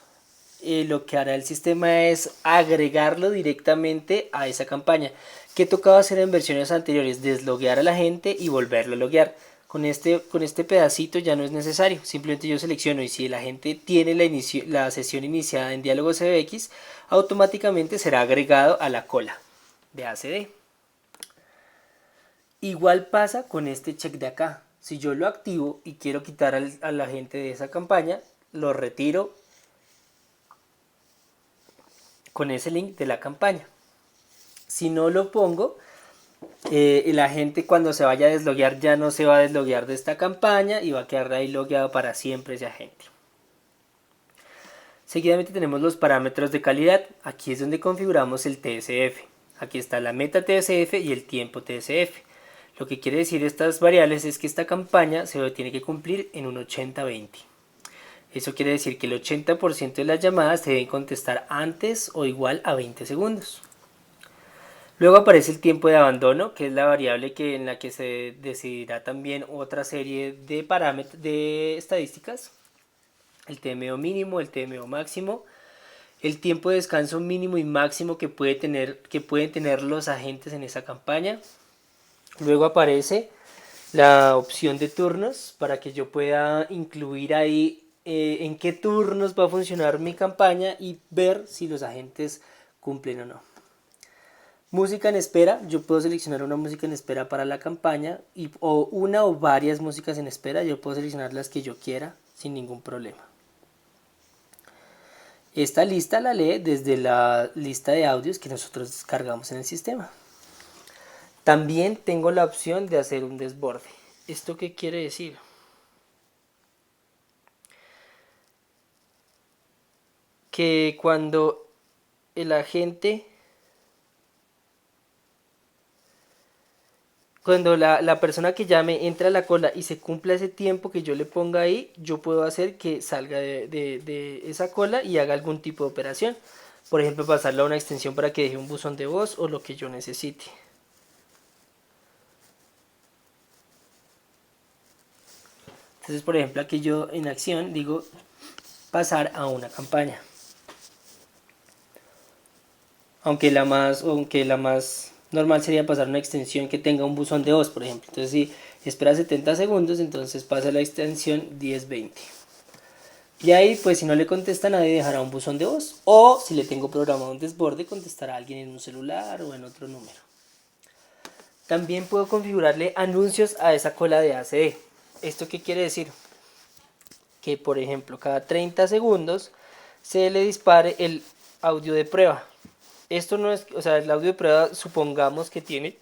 lo que hará el sistema es agregarlo directamente a esa campaña. ¿Qué tocaba hacer en versiones anteriores? Desloguear a la gente y volverlo a loguear. Con este pedacito ya no es necesario. Simplemente yo selecciono, y si la gente tiene la sesión iniciada en Diálogo CBX, automáticamente será agregado a la cola de ACD. Igual pasa con este check de acá. Si yo lo activo y quiero quitar a la gente de esa campaña, lo retiro con ese link de la campaña. Si no lo pongo, la gente cuando se vaya a desloguear ya no se va a desloguear de esta campaña y va a quedar ahí logueado para siempre ese agente. Seguidamente tenemos los parámetros de calidad. Aquí es donde configuramos el TSF. Aquí está la meta TSF y el tiempo TSF. Lo que quiere decir estas variables es que esta campaña se tiene que cumplir en un 80-20. Eso quiere decir que el 80% de las llamadas se deben contestar antes o igual a 20 segundos. Luego aparece el tiempo de abandono, que es la variable en la que se decidirá también otra serie de parámetros, de estadísticas. El TMO mínimo, el TMO máximo, el tiempo de descanso mínimo y máximo que pueden tener los agentes en esa campaña. Luego aparece la opción de turnos para que yo pueda incluir ahí en qué turnos va a funcionar mi campaña y ver si los agentes cumplen o no. Música en espera, yo puedo seleccionar una música en espera para la campaña o una o varias músicas en espera, yo puedo seleccionar las que yo quiera sin ningún problema. Esta lista la lee desde la lista de audios que nosotros descargamos en el sistema. También tengo la opción de hacer un desborde. ¿Esto qué quiere decir? Que cuando el agente, cuando la persona que llame entra a la cola y se cumpla ese tiempo que yo le ponga ahí, yo puedo hacer que salga de esa cola y haga algún tipo de operación. Por ejemplo, pasarle a una extensión para que deje un buzón de voz o lo que yo necesite. Entonces, por ejemplo, aquí yo en acción digo pasar a una campaña. Aunque la más normal sería pasar una extensión que tenga un buzón de voz, por ejemplo. Entonces, si espera 70 segundos, entonces pasa la extensión 1020. Y ahí, pues si no le contesta a nadie, dejará un buzón de voz. O si le tengo programado un desborde, contestará a alguien en un celular o en otro número. También puedo configurarle anuncios a esa cola de ACD. ¿Esto qué quiere decir? Que, por ejemplo, cada 30 segundos se le dispare el audio de prueba. Esto no es, o sea, el audio de prueba supongamos que tiene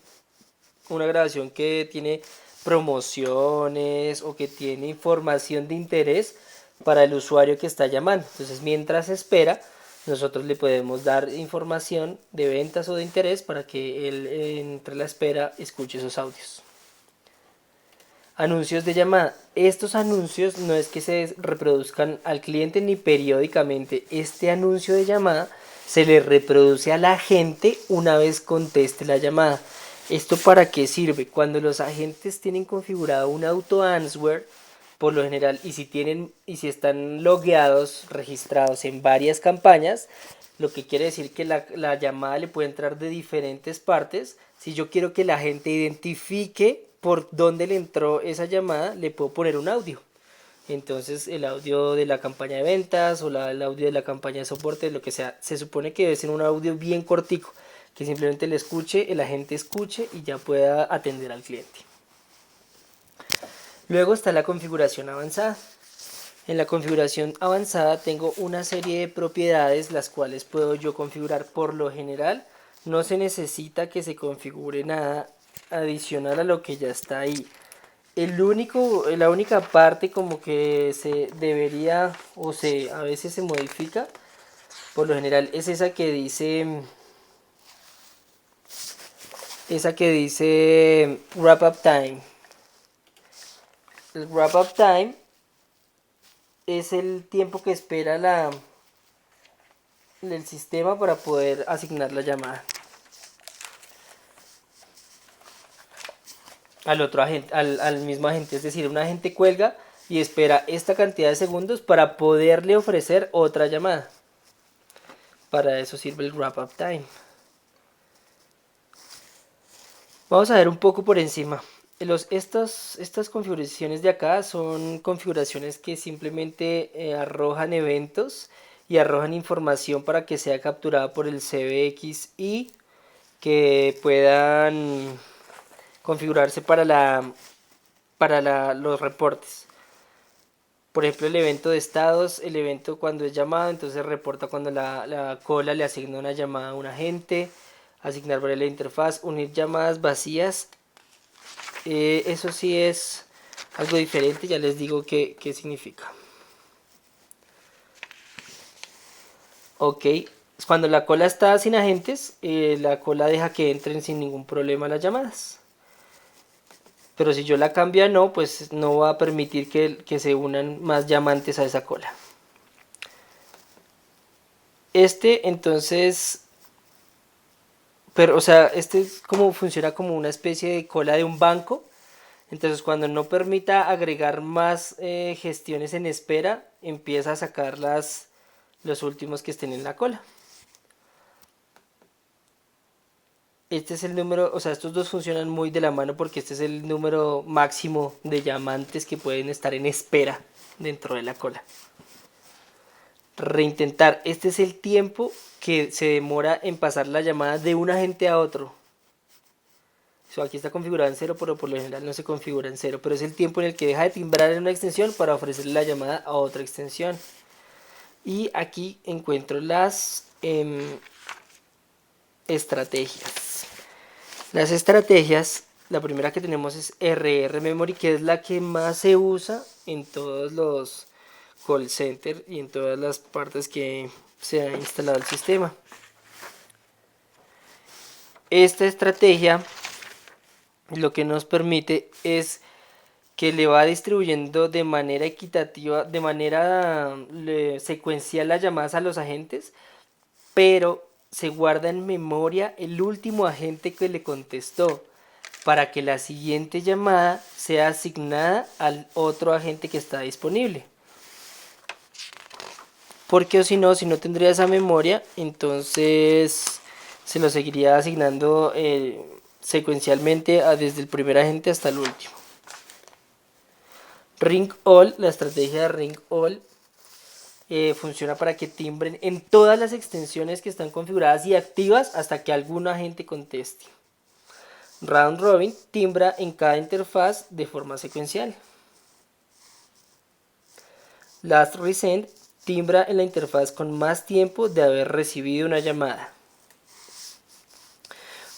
una grabación que tiene promociones o que tiene información de interés para el usuario que está llamando. Entonces, mientras espera, nosotros le podemos dar información de ventas o de interés para que él, entre la espera, escuche esos audios. Anuncios de llamada. Estos anuncios no es que se reproduzcan al cliente ni periódicamente. Este anuncio de llamada se le reproduce a la gente una vez conteste la llamada. ¿Esto para qué sirve? Cuando los agentes tienen configurado un auto answer, por lo general, y si están logueados, registrados en varias campañas, lo que quiere decir que la llamada le puede entrar de diferentes partes. Si yo quiero que la gente identifique por dónde le entró esa llamada, le puedo poner un audio. Entonces el audio de la campaña de ventas o el audio de la campaña de soporte, lo que sea, se supone que debe ser un audio bien cortico, que simplemente le escuche, el agente escuche y ya pueda atender al cliente. Luego está la configuración avanzada. En la configuración avanzada tengo una serie de propiedades las cuales puedo yo configurar. Por lo general no se necesita que se configure nada adicional a lo que ya está ahí. La única parte como que se debería o a veces se modifica, por lo general es esa que dice wrap up time. El wrap up time es el tiempo que espera el sistema para poder asignar la llamada al otro agente, al mismo agente. Es decir, un agente cuelga y espera esta cantidad de segundos para poderle ofrecer otra llamada. Para eso sirve el wrap up time. Vamos a ver un poco por encima. Estas configuraciones de acá son configuraciones que simplemente arrojan eventos y arrojan información para que sea capturada por el CBX y que puedan configurarse para los reportes. Por ejemplo, el evento de estados, el evento cuando es llamado, entonces reporta cuando la cola le asigna una llamada a un agente, asignar variable de interfaz, unir llamadas vacías. Eso sí es algo diferente, ya les digo qué significa. Ok, cuando la cola está sin agentes, la cola deja que entren sin ningún problema las llamadas. Pero si yo la cambio a no, pues no va a permitir que se unan más llamantes a esa cola. Entonces, pero o sea, es como funciona como una especie de cola de un banco. Entonces cuando no permita agregar más gestiones en espera, empieza a sacar los últimos que estén en la cola. Este es el número, o sea, estos dos funcionan muy de la mano porque este es el número máximo de llamantes que pueden estar en espera dentro de la cola. Reintentar, este es el tiempo que se demora en pasar la llamada de un agente a otro. Aquí está configurado en 0, pero por lo general no se configura en 0, pero es el tiempo en el que deja de timbrar en una extensión para ofrecerle la llamada a otra extensión. Y aquí encuentro las estrategias. Las estrategias, la primera que tenemos es RR Memory, que es la que más se usa en todos los call center y en todas las partes que se ha instalado el sistema. Esta estrategia lo que nos permite es que le va distribuyendo de manera equitativa, de manera secuencial las llamadas a los agentes, pero se guarda en memoria el último agente que le contestó para que la siguiente llamada sea asignada al otro agente que está disponible. Porque si no tendría esa memoria, entonces se lo seguiría asignando secuencialmente desde el primer agente hasta el último. Ring All, la estrategia de Ring All funciona para que timbren en todas las extensiones que están configuradas y activas hasta que algún agente conteste. Round Robin timbra en cada interfaz de forma secuencial. Last Resend timbra en la interfaz con más tiempo de haber recibido una llamada.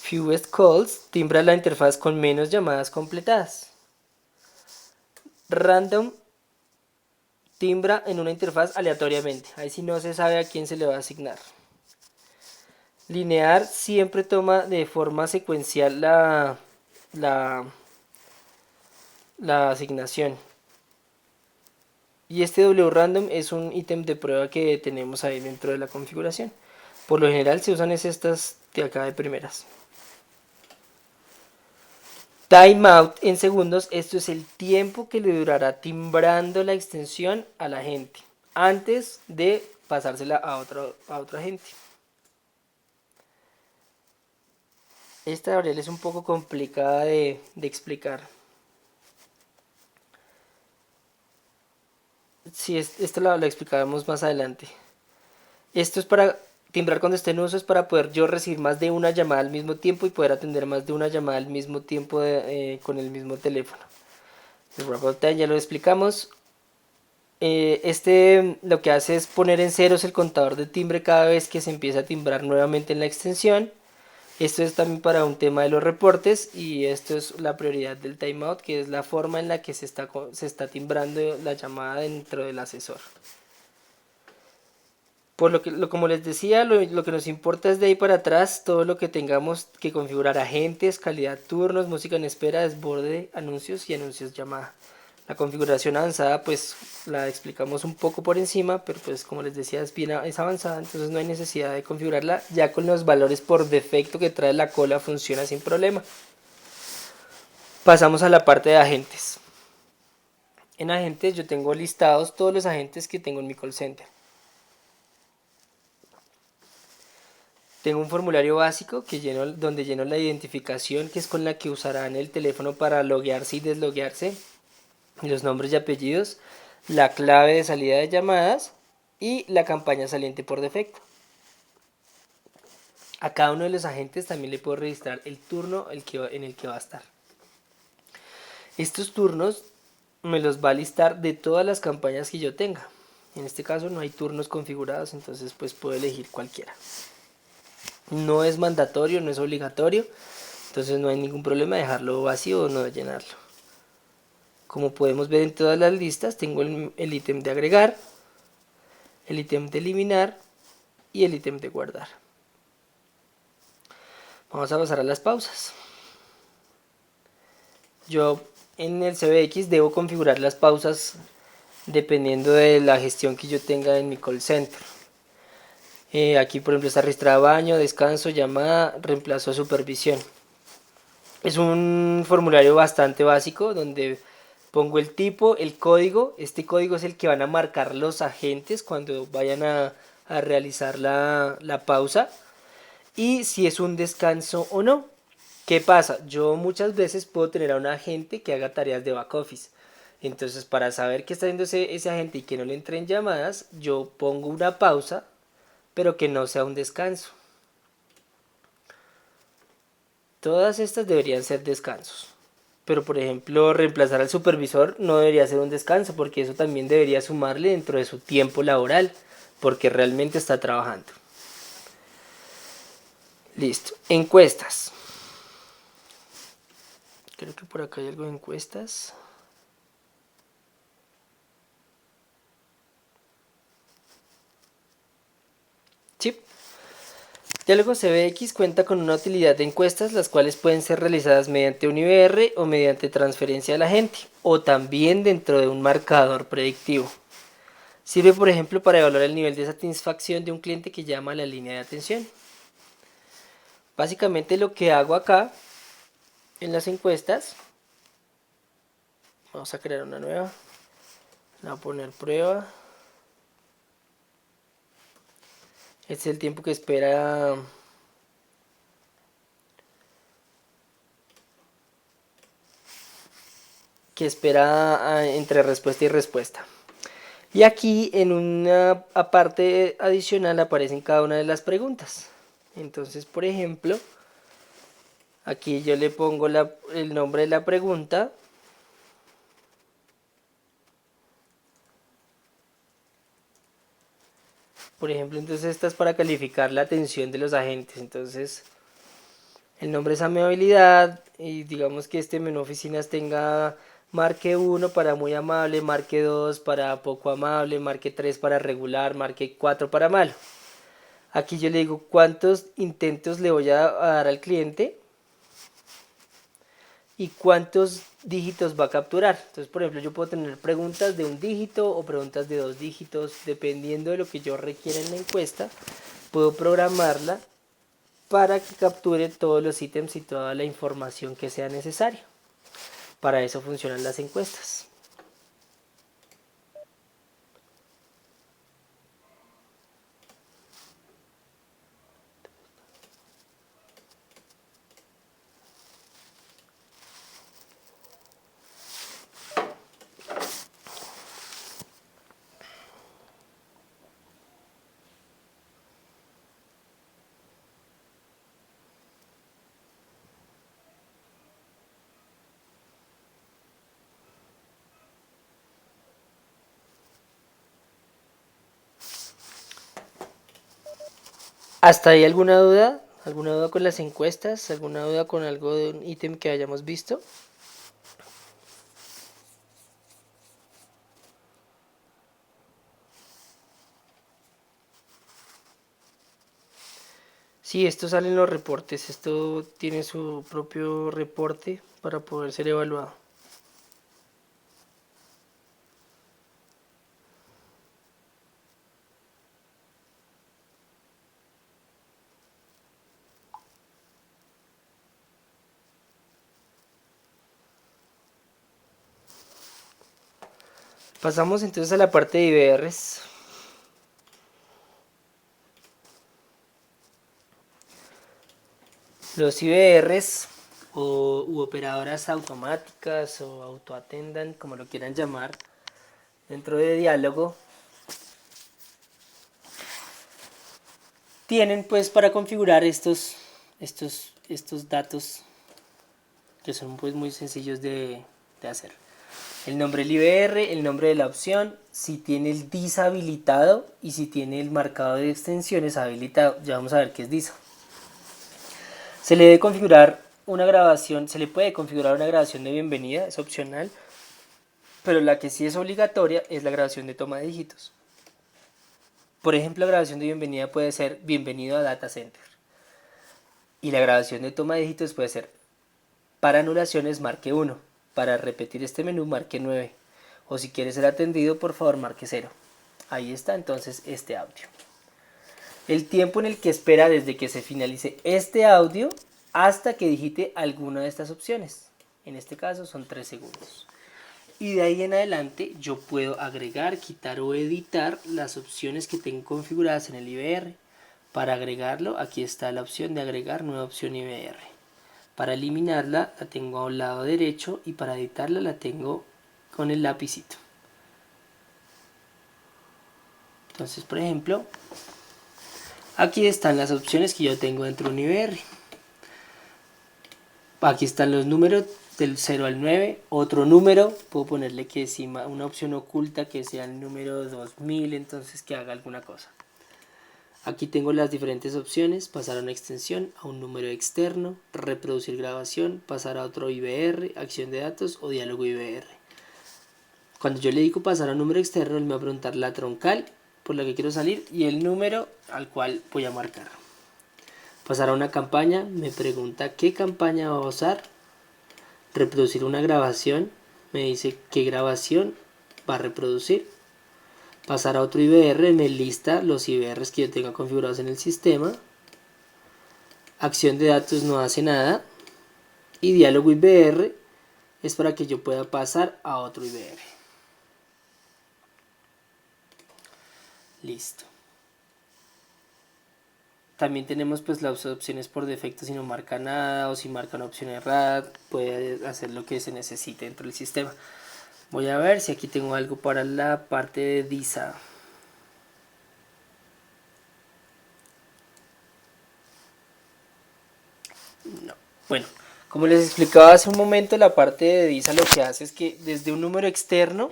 Fewest Calls timbra la interfaz con menos llamadas completadas. Random timbra en una interfaz aleatoriamente. Ahí sí no se sabe a quién se le va a asignar. Linear siempre toma de forma secuencial la asignación. Y este wrandom es un ítem de prueba que tenemos ahí dentro de la configuración. Por lo general se usan estas de acá de primeras. Timeout en segundos, esto es el tiempo que le durará timbrando la extensión a la gente antes de pasársela a otro agente. Esta variable es un poco complicada de explicar. Sí, esto lo explicaremos más adelante. Esto es para timbrar cuando esté en uso, es para poder yo recibir más de una llamada al mismo tiempo y poder atender más de una llamada al mismo tiempo con el mismo teléfono. El wrap-up time ya lo explicamos. Lo que hace es poner en ceros el contador de timbre cada vez que se empieza a timbrar nuevamente en la extensión. Esto es también para un tema de los reportes y esto es la prioridad del timeout, que es la forma en la que se está timbrando la llamada dentro del asesor. Por como les decía, lo que nos importa es de ahí para atrás, todo lo que tengamos que configurar: agentes, calidad, turnos, música en espera, desborde, anuncios y anuncios llamada. La configuración avanzada pues la explicamos un poco por encima, pero pues como les decía es avanzada, entonces no hay necesidad de configurarla. Ya con los valores por defecto que trae la cola funciona sin problema. Pasamos a la parte de agentes. En agentes yo tengo listados todos los agentes que tengo en mi call center. Tengo un formulario básico donde lleno la identificación, que es con la que usarán el teléfono para loguearse y desloguearse, los nombres y apellidos, la clave de salida de llamadas y la campaña saliente por defecto. A cada uno de los agentes también le puedo registrar el turno en el que va a estar. Estos turnos me los va a listar de todas las campañas que yo tenga. En este caso no hay turnos configurados, entonces pues puedo elegir cualquiera. No es mandatorio, no es obligatorio, entonces no hay ningún problema de dejarlo vacío o no de llenarlo. Como podemos ver en todas las listas, tengo el ítem de agregar, el ítem de eliminar y el ítem de guardar. Vamos a pasar a las pausas. Yo en el CBX debo configurar las pausas dependiendo de la gestión que yo tenga en mi call center. Aquí por ejemplo está registrada baño, descanso, llamada, reemplazo, supervisión. Es un formulario bastante básico donde pongo el tipo, el código. Este código es el que van a marcar los agentes cuando vayan a realizar la pausa. Y si es un descanso o no. ¿Qué pasa? Yo muchas veces puedo tener a un agente que haga tareas de back office. Entonces, para saber qué está haciendo ese agente y que no le entren llamadas, yo pongo una pausa, pero que no sea un descanso. Todas estas deberían ser descansos. Pero por ejemplo, reemplazar al supervisor no debería ser un descanso, porque eso también debería sumarle dentro de su tiempo laboral, porque realmente está trabajando. Listo. Encuestas. Creo que por acá hay algo de encuestas. Sí. Diálogo CBX cuenta con una utilidad de encuestas, las cuales pueden ser realizadas mediante un IVR o mediante transferencia del agente, o también dentro de un marcador predictivo. Sirve por ejemplo para evaluar el nivel de satisfacción de un cliente que llama a la línea de atención. Básicamente lo que hago acá en las encuestas, vamos a crear una nueva, la voy a poner prueba. Este es el tiempo que espera entre respuesta y respuesta. Y aquí en una parte adicional aparecen cada una de las preguntas. Entonces, por ejemplo, aquí yo le pongo el nombre de la pregunta. Por ejemplo, entonces esta es para calificar la atención de los agentes. Entonces, el nombre es amabilidad y digamos que este menú oficinas tenga marque 1 para muy amable, marque 2 para poco amable, marque 3 para regular, marque 4 para malo. Aquí yo le digo cuántos intentos le voy a dar al cliente y cuántos dígitos va a capturar. Entonces, por ejemplo, yo puedo tener preguntas de un dígito o preguntas de 2 dígitos, dependiendo de lo que yo requiera en la encuesta. Puedo programarla para que capture todos los ítems y toda la información que sea necesaria. Para eso funcionan las encuestas. ¿Hasta ahí alguna duda? ¿Alguna duda con las encuestas? ¿Alguna duda con algo de un ítem que hayamos visto? Sí, esto sale en los reportes. Esto tiene su propio reporte para poder ser evaluado. Pasamos entonces a la parte de IBRs. Los IBRs u operadoras automáticas o autoattendant, como lo quieran llamar, dentro de diálogo, tienen pues para configurar estos datos que son pues muy sencillos de hacer. El nombre del IBR, el nombre de la opción, si tiene el DIS habilitado y si tiene el marcado de extensiones habilitado. Ya vamos a ver qué es DIS. Se le debe configurar una grabación, se le puede configurar una grabación de bienvenida, es opcional, pero la que sí es obligatoria es la grabación de toma de dígitos. Por ejemplo, la grabación de bienvenida puede ser bienvenido a Data Center. Y la grabación de toma de dígitos puede ser para anulaciones marque 1, para repetir este menú marque 9, o si quiere ser atendido por favor marque 0. Ahí está entonces este audio. El tiempo en el que espera desde que se finalice este audio hasta que digite alguna de estas opciones. En este caso son 3 segundos. Y de ahí en adelante yo puedo agregar, quitar o editar las opciones que tengo configuradas en el IBR. Para agregarlo, aquí está la opción de agregar nueva opción IBR. Para eliminarla la tengo a un lado derecho y para editarla la tengo con el lapicito. Entonces, por ejemplo, aquí están las opciones que yo tengo dentro de un IBR. Aquí están los números del 0 al 9, otro número, puedo ponerle que si una opción oculta que sea el número 2000, entonces que haga alguna cosa. Aquí tengo las diferentes opciones, pasar a una extensión, a un número externo, reproducir grabación, pasar a otro IBR, acción de datos o diálogo IBR. Cuando yo le digo pasar a un número externo, él me va a preguntar la troncal por la que quiero salir y el número al cual voy a marcar. Pasar a una campaña, me pregunta qué campaña va a usar. Reproducir una grabación, me dice qué grabación va a reproducir. Pasar a otro IBR, me lista los IBRs que yo tenga configurados en el sistema. Acción de datos no hace nada. Y diálogo IBR es para que yo pueda pasar a otro IBR. Listo. También tenemos pues las opciones por defecto si no marca nada o si marca una opción errada, puede hacer lo que se necesite dentro del sistema. Voy a ver si aquí tengo algo para la parte de DISA. No. Bueno, como les explicaba hace un momento, la parte de DISA lo que hace es que desde un número externo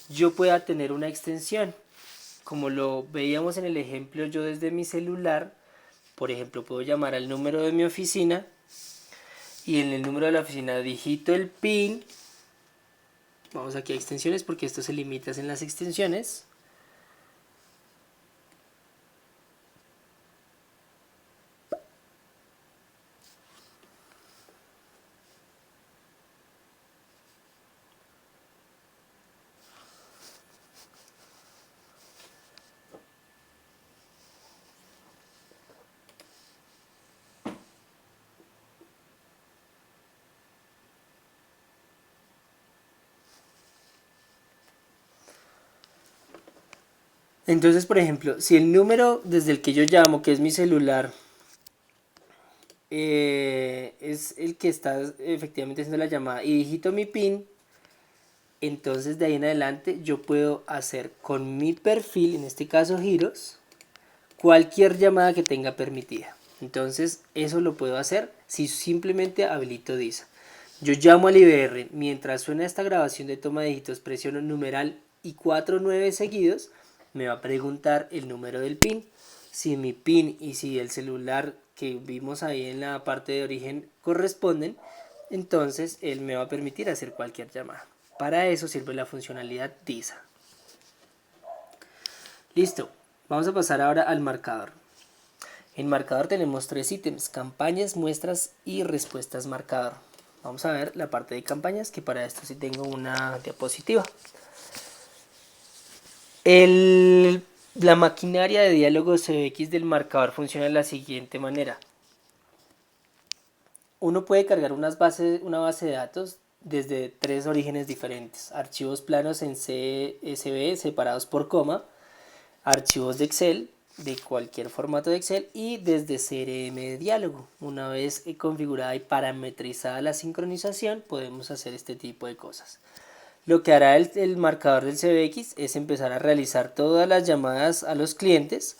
yo pueda tener una extensión. Como lo veíamos en el ejemplo, yo desde mi celular, por ejemplo, puedo llamar al número de mi oficina y en el número de la oficina digito el PIN. Vamos aquí a extensiones porque esto se limita en las extensiones. Entonces, por ejemplo, si el número desde el que yo llamo, que es mi celular, es el que está efectivamente haciendo la llamada y digito mi PIN, entonces de ahí en adelante yo puedo hacer con mi perfil, en este caso giros, cualquier llamada que tenga permitida. Entonces eso lo puedo hacer si simplemente habilito DISA. Yo llamo al IBR, mientras suena esta grabación de toma de dígitos presiono el numeral y 49 seguidos, me va a preguntar el número del PIN. Si mi PIN y si el celular que vimos ahí en la parte de origen corresponden, entonces él me va a permitir hacer cualquier llamada. Para eso sirve la funcionalidad DISA. Listo, vamos a pasar ahora al marcador. En marcador tenemos tres ítems: campañas, muestras y respuestas marcador. Vamos a ver la parte de campañas, que para esto sí tengo una diapositiva. La maquinaria de diálogo CBX del marcador funciona de la siguiente manera. Uno puede cargar una base de datos desde tres orígenes diferentes: archivos planos en CSV separados por coma, archivos de Excel de cualquier formato de Excel y desde CRM de diálogo. Una vez configurada y parametrizada la sincronización, podemos hacer este tipo de cosas. Lo que hará el marcador del CBX es empezar a realizar todas las llamadas a los clientes,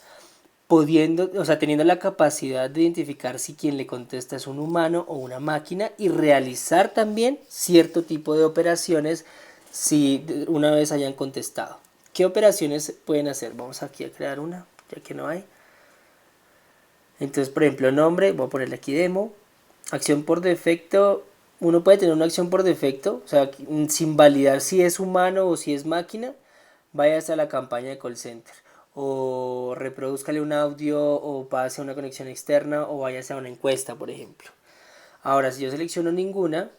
teniendo la capacidad de identificar si quien le contesta es un humano o una máquina, y realizar también cierto tipo de operaciones si una vez hayan contestado. ¿Qué operaciones pueden hacer? Vamos aquí a crear una, ya que no hay. Entonces, por ejemplo, nombre, voy a ponerle aquí demo. Acción por defecto. Uno puede tener una acción por defecto, o sea, sin validar si es humano o si es máquina. Vaya hasta la campaña de call center, o reproduzcale un audio, o pase a una conexión externa, o vaya a una encuesta, por ejemplo. Ahora, si yo selecciono ninguna,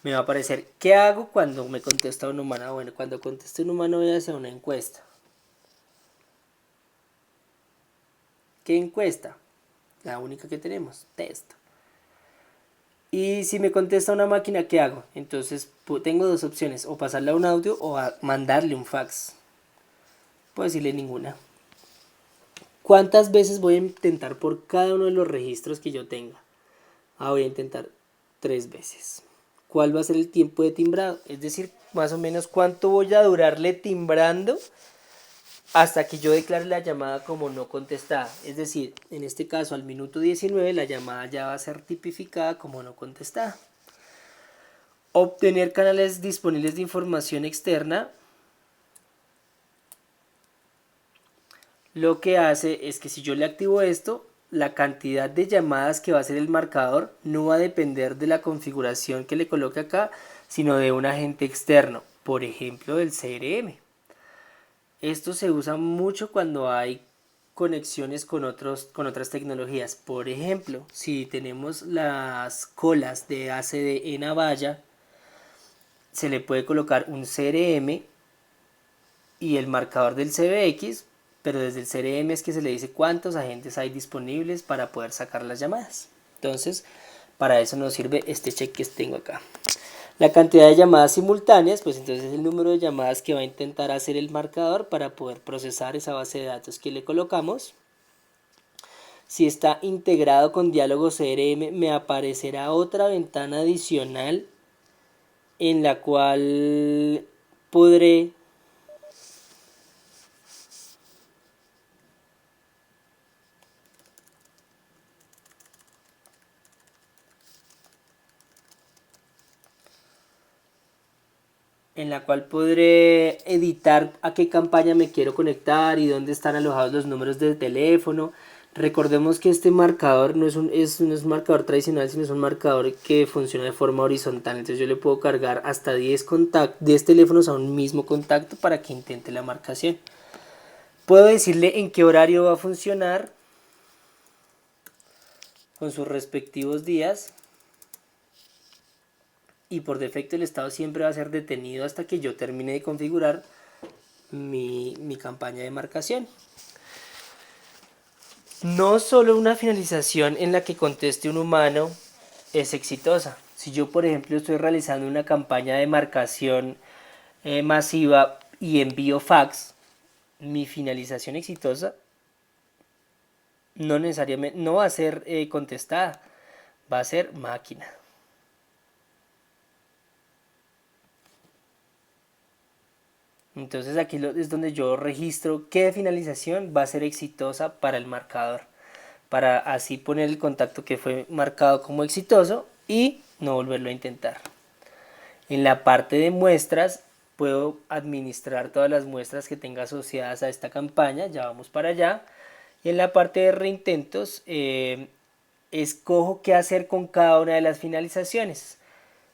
me va a aparecer qué hago cuando me contesta un humano. Bueno, cuando conteste un humano voy a hacer una encuesta. ¿Qué encuesta? La única que tenemos, test. Y si me contesta una máquina, ¿qué hago? Entonces tengo dos opciones: o pasarle a un audio o a mandarle un fax. Puedo decirle ninguna. ¿Cuántas veces voy a intentar por cada uno de los registros que yo tenga? Voy a intentar 3 veces. ¿Cuál va a ser el tiempo de timbrado? Es decir, más o menos cuánto voy a durarle timbrando hasta que yo declare la llamada como no contestada. Es decir, en este caso al minuto 19 la llamada ya va a ser tipificada como no contestada. Obtener canales disponibles de información externa. Lo que hace es que si yo le activo esto, la cantidad de llamadas que va a hacer el marcador no va a depender de la configuración que le coloque acá, sino de un agente externo, por ejemplo del CRM. Esto se usa mucho cuando hay conexiones con otras tecnologías. Por ejemplo, si tenemos las colas de ACD en Avaya, se le puede colocar un CRM y el marcador del CBX, pero desde el CRM es que se le dice cuántos agentes hay disponibles para poder sacar las llamadas. Entonces, para eso nos sirve este check que tengo acá. La cantidad de llamadas simultáneas, pues entonces es el número de llamadas que va a intentar hacer el marcador para poder procesar esa base de datos que le colocamos. Si está integrado con diálogo CRM, me aparecerá otra ventana adicional en la cual podré editar a qué campaña me quiero conectar y dónde están alojados los números de teléfono. Recordemos que este marcador no es un marcador tradicional, sino es un marcador que funciona de forma horizontal. Entonces yo le puedo cargar hasta 10 teléfonos a un mismo contacto para que intente la marcación. Puedo decirle en qué horario va a funcionar con sus respectivos días. Y por defecto el estado siempre va a ser detenido hasta que yo termine de configurar mi campaña de marcación. No solo una finalización en la que conteste un humano es exitosa. Si yo, por ejemplo, estoy realizando una campaña de marcación masiva y envío fax, mi finalización exitosa no necesariamente no va a ser contestada, va a ser máquina. Entonces aquí es donde yo registro qué finalización va a ser exitosa para el marcador, para así poner el contacto que fue marcado como exitoso y no volverlo a intentar. En la parte de muestras puedo administrar todas las muestras que tenga asociadas a esta campaña, ya vamos para allá. Y en la parte de reintentos, escojo qué hacer con cada una de las finalizaciones.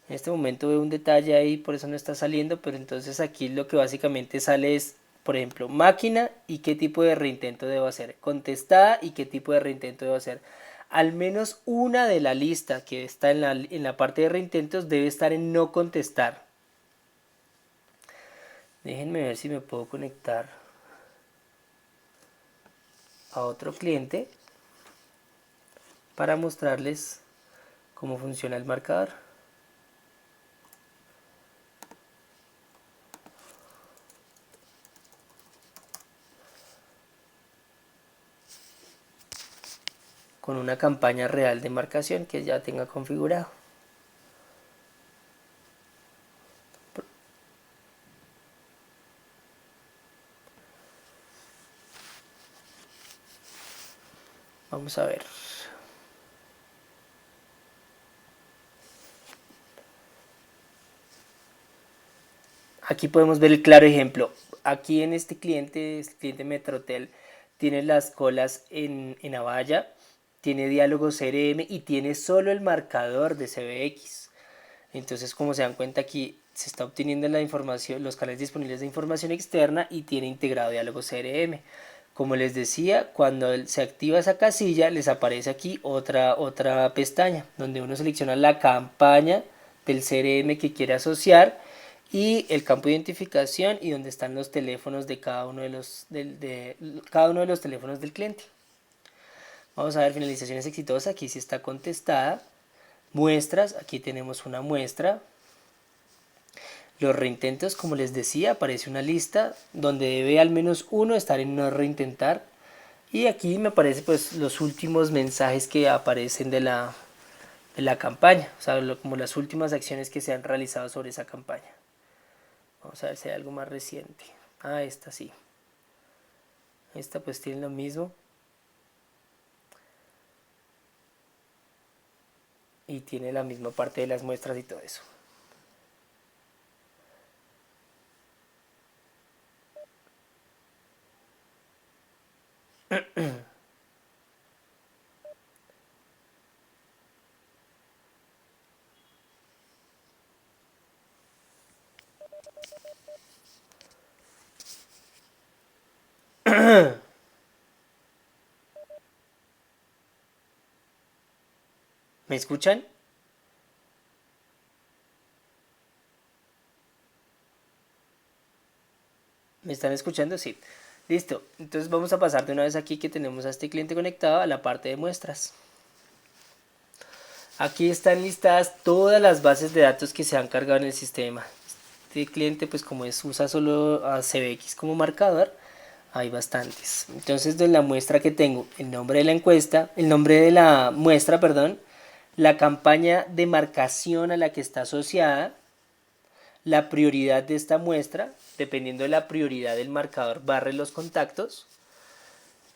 En este momento veo un detalle ahí, por eso no está saliendo, pero entonces aquí lo que básicamente sale es, por ejemplo, máquina y qué tipo de reintento debo hacer, contestada y qué tipo de reintento debo hacer. Al menos una de la lista que está en la parte de reintentos debe estar en no contestar. Déjenme ver si me puedo conectar a otro cliente para mostrarles cómo funciona el marcador. Con una campaña real de marcación que ya tenga configurado. Vamos a ver. Aquí podemos ver el claro ejemplo. Aquí en este cliente Metrotel, tiene las colas en Avaya, tiene diálogo CRM y tiene solo el marcador de CBX. Entonces, como se dan cuenta, aquí se está obteniendo la información, los canales disponibles de información externa y tiene integrado diálogo CRM. Como les decía, cuando se activa esa casilla, les aparece aquí otra pestaña donde uno selecciona la campaña del CRM que quiere asociar y el campo de identificación y donde están los teléfonos de cada uno cada uno de los teléfonos del cliente. Vamos a ver finalizaciones exitosas, aquí sí está contestada. Muestras, aquí tenemos una muestra. Los reintentos, como les decía, aparece una lista donde debe al menos uno estar en no reintentar. Y aquí me aparece pues los últimos mensajes que aparecen de la campaña, o sea, como las últimas acciones que se han realizado sobre esa campaña. Vamos a ver si hay algo más reciente. Ah, esta sí. Esta pues tiene lo mismo. Y tiene la misma parte de las muestras y todo eso. ¿Me escuchan? ¿Me están escuchando? Sí. Listo. Entonces vamos a pasar de una vez aquí que tenemos a este cliente conectado a la parte de muestras. Aquí están listadas todas las bases de datos que se han cargado en el sistema. Este cliente pues como usa solo a CBX como marcador, hay bastantes. Entonces de la muestra que tengo, el nombre de la encuesta, el nombre de la muestra, perdón, la campaña de marcación a la que está asociada, la prioridad de esta muestra, dependiendo de la prioridad del marcador, barre los contactos.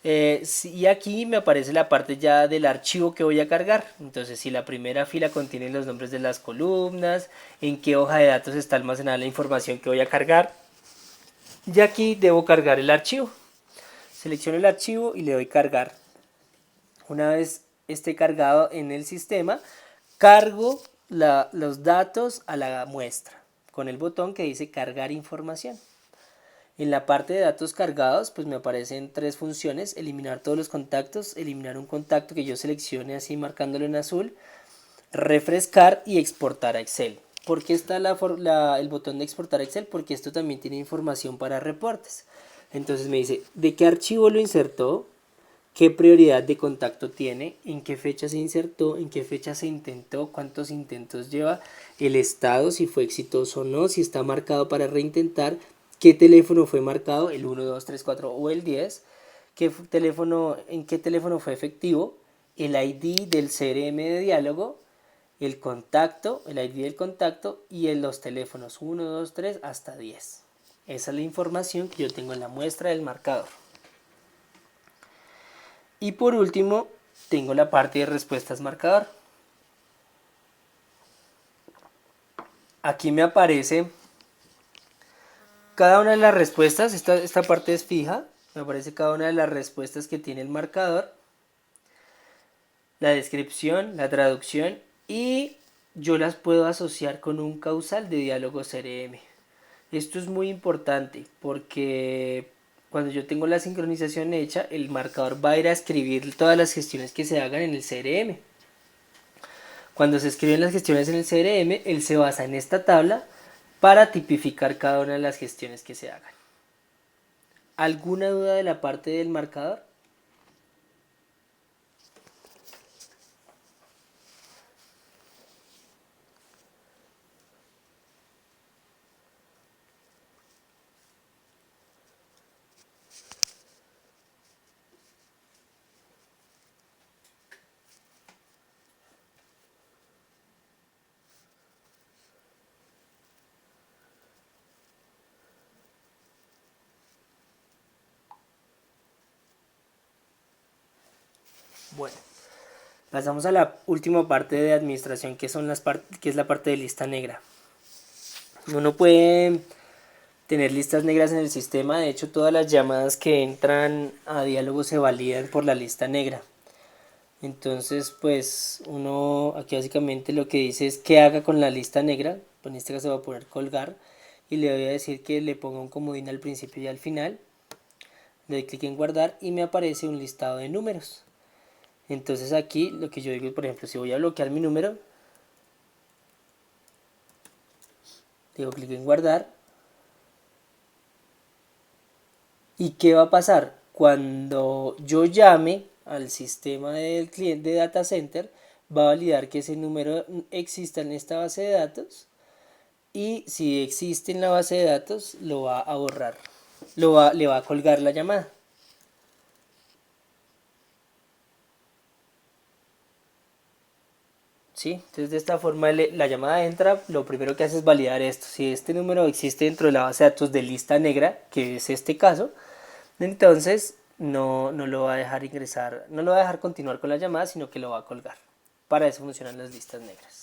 Y aquí me aparece la parte ya del archivo que voy a cargar. Entonces, si la primera fila contiene los nombres de las columnas, en qué hoja de datos está almacenada la información que voy a cargar. Y aquí debo cargar el archivo. Selecciono el archivo y le doy cargar. Una vez esté cargado en el sistema, cargo los datos a la muestra con el botón que dice cargar información. En la parte de datos cargados, pues me aparecen tres funciones: eliminar todos los contactos, eliminar un contacto que yo seleccione así marcándolo en azul, refrescar y exportar a Excel. ¿Por qué está el botón de exportar a Excel? Porque esto también tiene información para reportes. Entonces me dice de qué archivo lo insertó, qué prioridad de contacto tiene, en qué fecha se insertó, en qué fecha se intentó, cuántos intentos lleva, el estado, si fue exitoso o no, si está marcado para reintentar, qué teléfono fue marcado, el 1, 2, 3, 4 o el 10, en qué teléfono fue efectivo, el ID del CRM de diálogo, el contacto, el ID del contacto y en los teléfonos 1, 2, 3 hasta 10. Esa es la información que yo tengo en la muestra del marcador. Y por último, tengo la parte de respuestas marcador. Aquí me aparece cada una de las respuestas, esta parte es fija, Me aparece cada una de las respuestas que tiene el marcador, la descripción, la traducción y yo las puedo asociar con un causal de diálogo CRM. Esto es muy importante porque cuando yo tengo la sincronización hecha, el marcador va a ir a escribir todas las gestiones que se hagan en el CRM. Cuando se escriben las gestiones en el CRM, él se basa en esta tabla para tipificar cada una de las gestiones que se hagan. ¿Alguna duda de la parte del marcador? Bueno, pasamos a la última parte de administración, que es la parte de lista negra. Uno puede tener listas negras en el sistema. De hecho, todas las llamadas que entran a diálogo se validan por la lista negra. Entonces, pues uno aquí básicamente lo que dice es que haga con la lista negra. En este caso va a poner colgar y le voy a decir que le ponga un comodín al principio y al final. Le doy clic en guardar y me aparece un listado de números. Entonces aquí lo que yo digo, por ejemplo, si voy a bloquear mi número, digo clic en guardar. ¿Y qué va a pasar? Cuando yo llame al sistema del cliente de data center, va a validar que ese número exista en esta base de datos y si existe en la base de datos lo va a borrar, le va a colgar la llamada. ¿Sí? Entonces de esta forma la llamada entra, lo primero que hace es validar esto. Si este número existe dentro de la base de datos de lista negra, que es este caso, entonces no lo va a dejar ingresar, no lo va a dejar continuar con la llamada, sino que lo va a colgar. Para eso funcionan las listas negras.